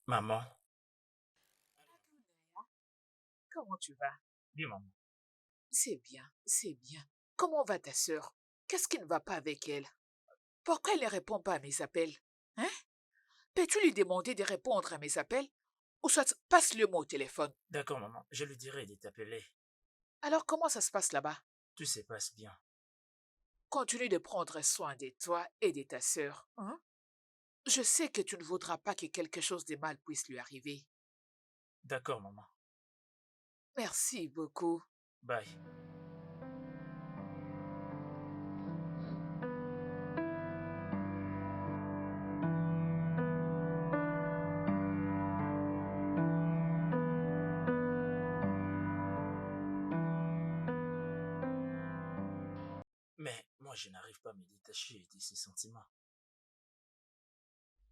Maman. Comment tu vas? Bien, maman. C'est bien, c'est bien. Comment va ta sœur? Qu'est-ce qui ne va pas avec elle? Pourquoi elle ne répond pas à mes appels? Hein? Peux-tu lui demander de répondre à mes appels? Ou soit passe-le-moi au téléphone. D'accord, maman. Je lui dirai de t'appeler. Alors comment ça se passe là-bas? Tout se passe bien. Continue de prendre soin de toi et de ta sœur. Hein? Je sais que tu ne voudras pas que quelque chose de mal puisse lui arriver. D'accord, maman. Merci beaucoup. Bye. moi, je n'arrive pas à me détacher de ces sentiments.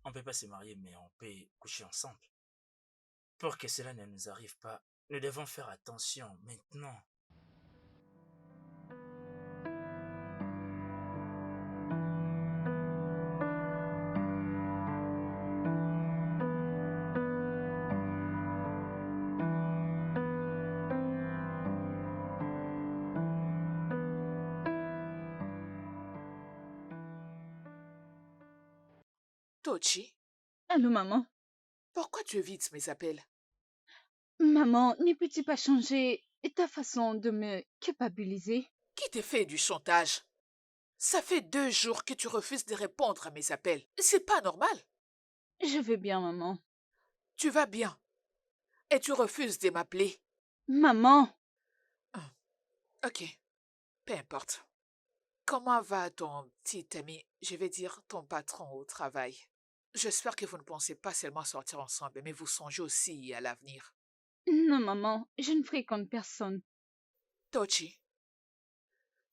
On ne peut pas se marier, mais on peut coucher ensemble. Pour que cela ne nous arrive pas, nous devons faire attention maintenant. Tochi, Allô, maman? pourquoi tu évites mes appels? Maman, ne peux-tu pas changer ta façon de me culpabiliser? Qui t'a fait du chantage? Ça fait 2 jours que tu refuses de répondre à mes appels. C'est pas normal. Je vais bien, maman. Tu vas bien. Et tu refuses de m'appeler. Maman! Ok, peu importe. Comment va ton petit ami, je vais dire ton patron au travail? J'espère que vous ne pensez pas seulement sortir ensemble, mais vous songez aussi à l'avenir. Non, maman, je ne fréquente personne. Tochi,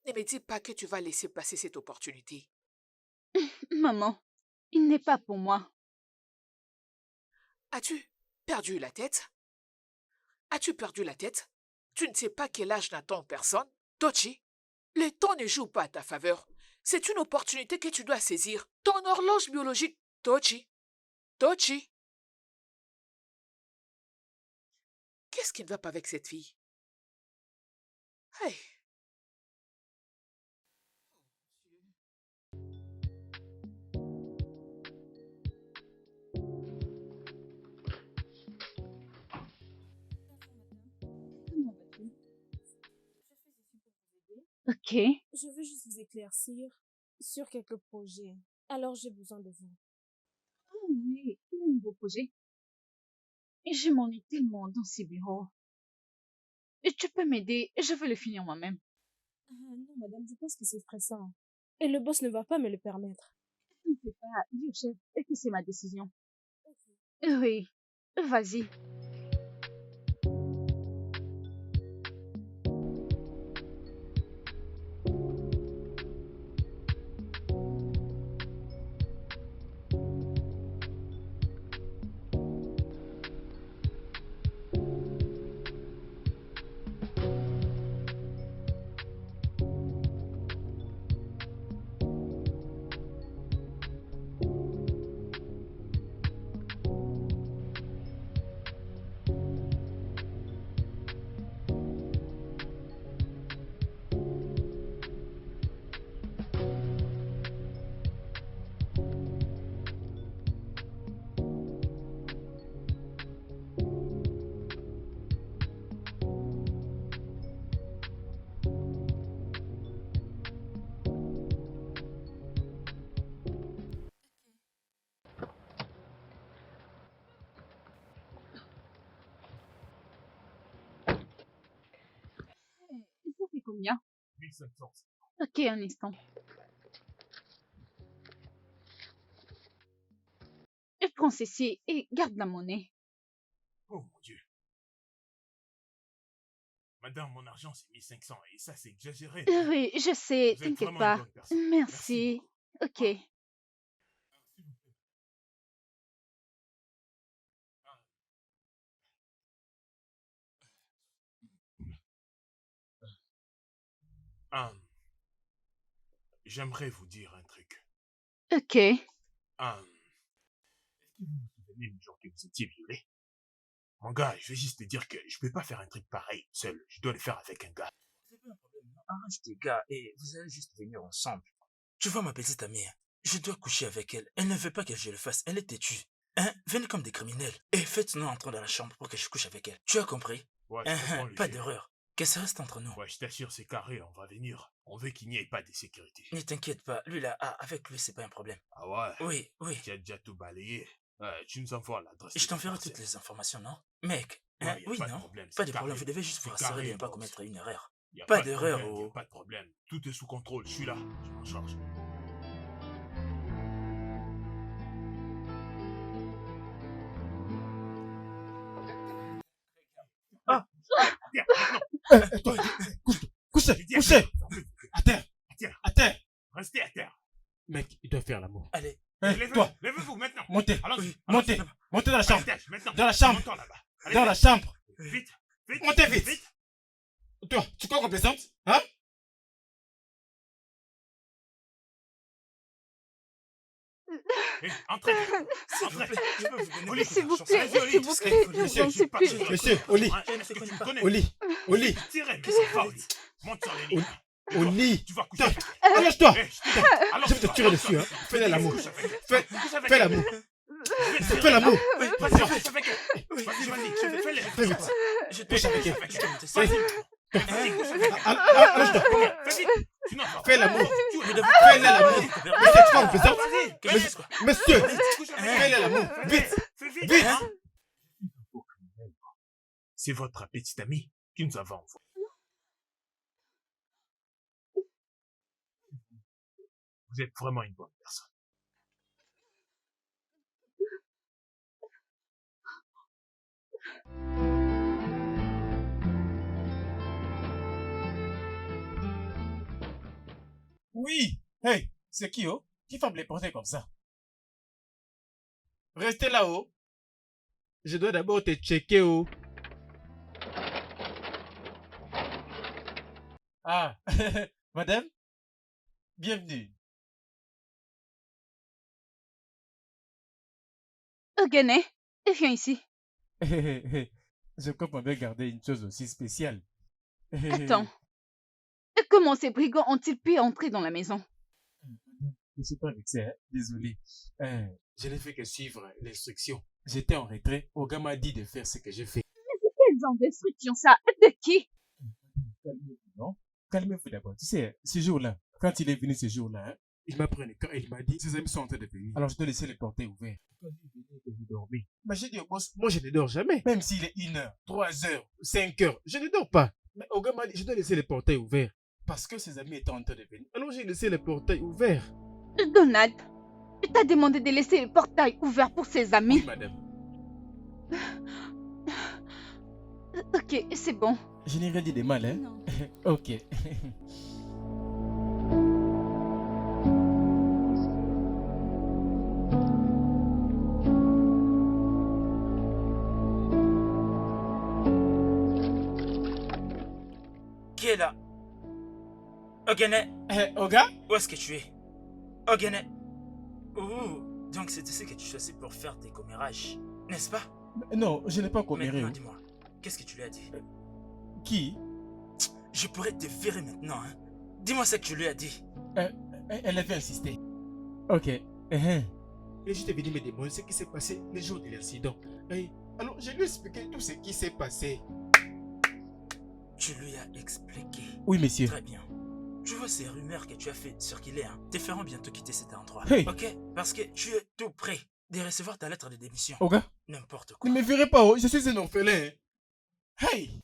ne me dis pas que tu vas laisser passer cette opportunité. Maman, il n'est pas pour moi. As-tu perdu la tête? As-tu perdu la tête? Tu ne sais pas quel âge n'attend personne? Tochi, le temps ne joue pas à ta faveur. C'est une opportunité que tu dois saisir. Ton horloge biologique. Tochi, Tochi. Qu'est-ce qui ne va pas avec cette fille? Hey. Comment vas-tu? Ok. Je veux juste vous éclaircir sur quelques projets. Alors j'ai besoin de vous. Oh oui, un nouveau projet. Et je m'ennuie tellement dans ces bureaux. Et tu peux m'aider, je veux le finir moi-même. Non, madame, je pense que c'est stressant. Et le boss ne va pas me le permettre. Ne fais pas, dis au chef que c'est ma décision. Oui, vas-y. Ça fait combien? 1500. Ok, un instant. Je prends ceci et garde la monnaie. Oh mon Dieu. Madame, mon argent c'est 1500 et ça c'est exagéré. Oui, je sais, Vous êtes t'inquiète vraiment pas. une bonne personne. Merci. Ok. S'il vous plaît. Ah, j'aimerais vous dire un truc. Ok. Est-ce que vous vous souvenez du jour que vous étiez violé? Mon gars, je vais juste te dire que je peux pas faire un truc pareil seul. Je dois le faire avec un gars. C'est pas un problème, non? Arrange tes gars et vous allez juste venir ensemble. Tu vois ma petite amie, je dois coucher avec elle. Elle ne veut pas que je le fasse, elle est têtue. Hein? Venez comme des criminels et faites-nous entrer dans la chambre pour que je couche avec elle. Tu as compris? Ouais, je comprends le Pas jeu. d'erreur. Que ça reste entre nous. Ouais, je t'assure, c'est carré, on va venir. On veut qu'il n'y ait pas de sécurité. Ne t'inquiète pas, lui là, avec lui c'est pas un problème. Ah ouais? Oui, oui. Tu as déjà tout balayé. Tu nous envoies l'adresse. Je de t'enverrai personne. toutes les informations, non? Mec, Ouais, hein? y a Oui, pas de non? problème, Pas c'est de problème, carré. vous devez juste vous C'est rassurer de carré, ne pas boss. commettre une erreur. Y a Pas de d'erreur, problème, y a oh. pas de problème. Tout est sous contrôle, je suis là. Je m'en charge. Ah! Viens, non. Toi, couche, J'ai dit couchez. fermez. À terre, Tiens. à terre. Restez à terre. Mec, il doit faire l'amour. Allez, Toi, Levez-vous maintenant. montez, Allons-y. montez, là-bas. montez dans la À chambre, l'étage, maintenant. dans la chambre. Montons là-bas. Allez, dans la vite. chambre. Vite, vite. Montez vite. Toi, tu crois qu'on plaisante? Hein? Entrez. S'il vous plaît, je peux vous donner Oli, beaucoup S'il vous d'argent, plaît, ça va, s'il vous plaît, je Monsieur, vous en supplie. Monsieur, au lit, Est-ce que tu me connais? au lit, au lit, Tirez, mais c'est pas au lit. Monte sur les lits. au lit. Tu vas coucher Toi, avec elle. allonge-toi. Eh, je Je vais te tirer dessus, hein. Fais l'amour. Fais, fais l'amour. Fais Fais l'amour. Vas-y, couche avec elle. Vas-y, fais-les. Fais vite. Je te Couche avec elle. je te montre ça. Vas-y, couche avec elle. Allonge-toi. Fais vite. Sinon, Fais l'amour. Je devrais Fais l'amour. Monsieur, tu crois qu'on plaisante? Vas-y, qu'est-ce que c'est? Monsieur, couche avec fais elle. l'amour. Vite. Fais vite. Vite. Hein. C'est votre petite amie qui nous a envoyé. Vous êtes vraiment une bonne personne. Oui. Hey, c'est qui, oh? Qui va me les porter comme ça? Restez là-haut. Je dois d'abord te checker, oh. Ah, madame, bienvenue. Ogene, viens ici. Je comprends bien garder une chose aussi spéciale. Attends. Comment ces brigands ont-ils pu entrer dans la maison? Je suis pas vexé, hein. Désolé. Je n'ai fait que suivre l'instruction. J'étais en retrait. Oga m'a dit de faire ce que j'ai fait. Quelles genre d'instructions ça? De qui? Calmez-vous, non? Calmez-vous d'abord. Tu sais, ce jour-là, quand il est venu ce jour-là, hein, il m'a pris le corps et il m'a dit ses amis sont en train de venir. Alors je dois laisser les portails ouverts. Quand il venait, que vous dormez. Mais j'ai dit au boss, Moi, je ne dors jamais. même s'il est 1 heure, 3 heures, 5 heures, Je ne dors pas. Mais Oga m'a dit, je dois laisser les portails ouverts. parce que ses amis étaient en train de venir. Alors, j'ai laissé les portails ouverts. Donald, tu t'as demandé de laisser le portail ouvert pour ses Oui, amis. madame. Ok, c'est bon. Je n'ai rien dit de mal, hein? Non. Ok. Qui est là? Ogene, Oga? où est-ce que tu es? Ogene. Ouh, donc c'est ici que tu choisis pour faire tes commérages, n'est-ce pas? Non, je n'ai pas comméré. Maintenant, dis-moi, qu'est-ce que tu lui as dit? Qui? Je pourrais te virer maintenant, hein. Dis-moi ce que tu lui as dit. Elle avait insisté. Ok. Et je t'ai venu me demander ce qui s'est passé le jour de l'incident. Et alors, je lui ai expliqué tout ce qui s'est passé. Tu lui as expliqué. Oui, monsieur. Très bien. Tu vois ces rumeurs que tu as fait circuler, hein, te feront bientôt quitter cet endroit. Hey. Ok? Parce que tu es tout prêt de recevoir ta lettre de démission. Oga? N'importe quoi. Ne me verrez pas, oh, je suis un orphelin. Hey!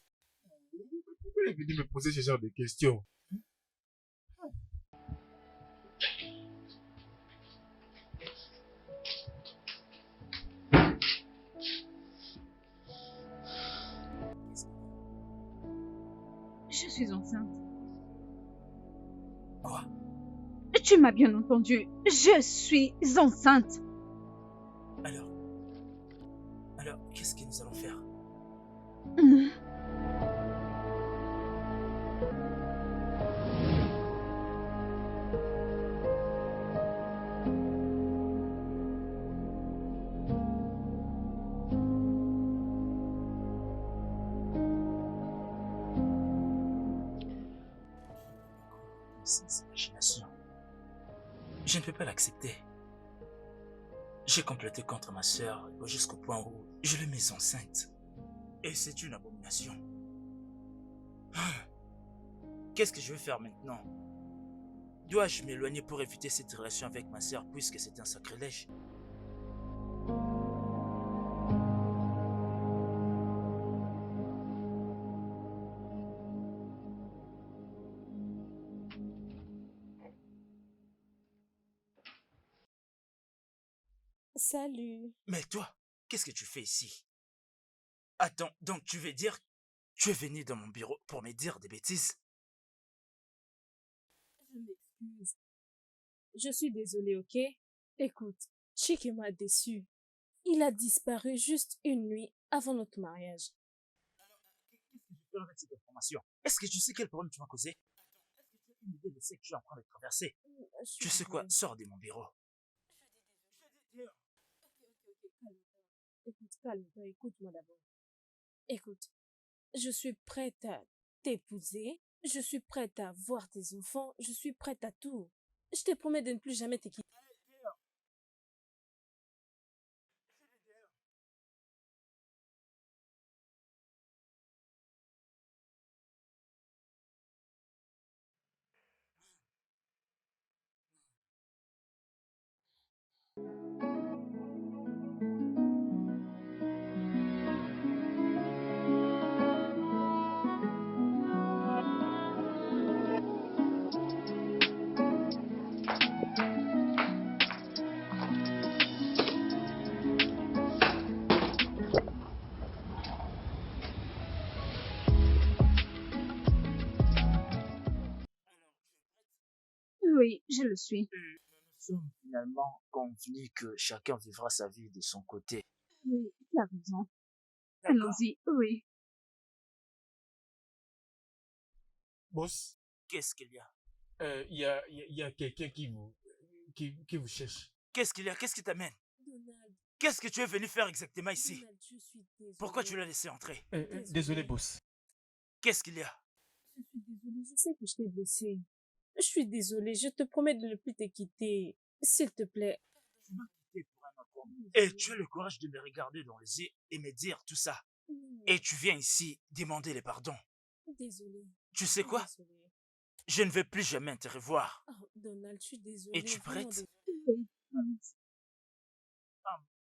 Pourquoi il est venu me poser ce genre de questions? Je suis enceinte. Quoi? Tu m'as bien entendu. Je suis enceinte. Alors, qu'est-ce que nous allons faire? Hmm. Ces imaginations. Je ne peux pas l'accepter. J'ai comploté contre ma sœur jusqu'au point où je l'ai mise enceinte. Et c'est une abomination. Qu'est-ce que je vais faire maintenant? Dois-je m'éloigner pour éviter cette relation avec ma sœur puisque c'est un sacrilège? Salut. Mais toi, qu'est-ce que tu fais ici? Attends, donc tu veux dire tu es venu dans mon bureau pour me dire des bêtises? Je m'excuse. je suis désolée, ok? Écoute, Chike m'a déçu. Il a disparu juste une nuit avant notre mariage. Qu'est-ce que tu fais avec cette information? Est-ce que tu sais quel problème tu m'as causé? Est-ce que tu as une idée de ce que tu es en train de traverser? Je suis Tu sais quoi? désolée. Sors de mon bureau. Écoute, calme-toi, écoute-moi d'abord. Écoute, je suis prête à t'épouser, je suis prête à voir tes enfants, je suis prête à tout. Je te promets de ne plus jamais te quitter. Oui, je le suis. Nous sommes finalement convenus que chacun vivra sa vie de son côté. Oui, tu as raison. D'accord. Allons-y, oui. Boss, Qu'est-ce qu'il y a? il y a quelqu'un qui vous cherche. Qu'est-ce qu'il y a? Qu'est-ce qui t'amène? Donald, Qu'est-ce que tu es venu faire exactement ici? Donald, je suis désolée. Pourquoi tu l'as laissé entrer? Désolé, boss. Qu'est-ce qu'il y a? Je suis désolée, je sais que je t'ai blessée. Je suis désolée, je te promets de ne plus te quitter. S'il te plaît. Tu m'as quitté pour un autre homme. Et tu as le courage de me regarder dans les yeux et me dire tout ça. Et tu viens ici demander les pardons. Désolée. Tu sais quoi? Désolée. Je ne vais plus jamais te revoir. Oh, Donald, je suis désolée. Es-tu vraiment prête? désolée.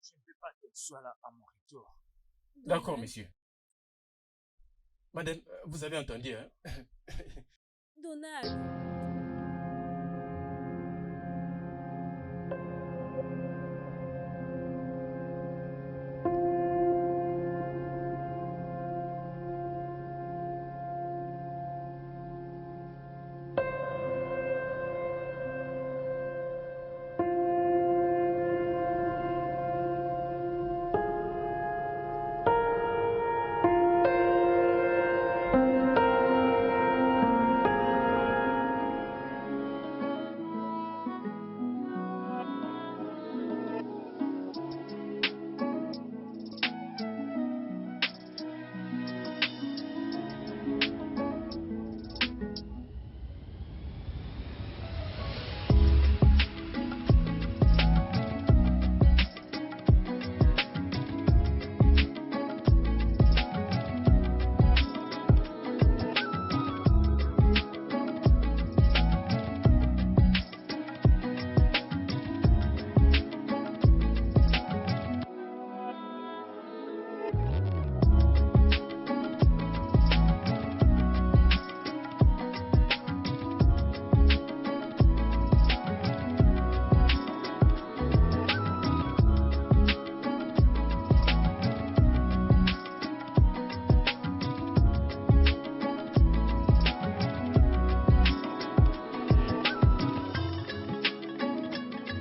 Je ne veux pas qu'elle soit là à mon retour. D'accord, Donald, monsieur. Madame, vous avez entendu, hein? Donald.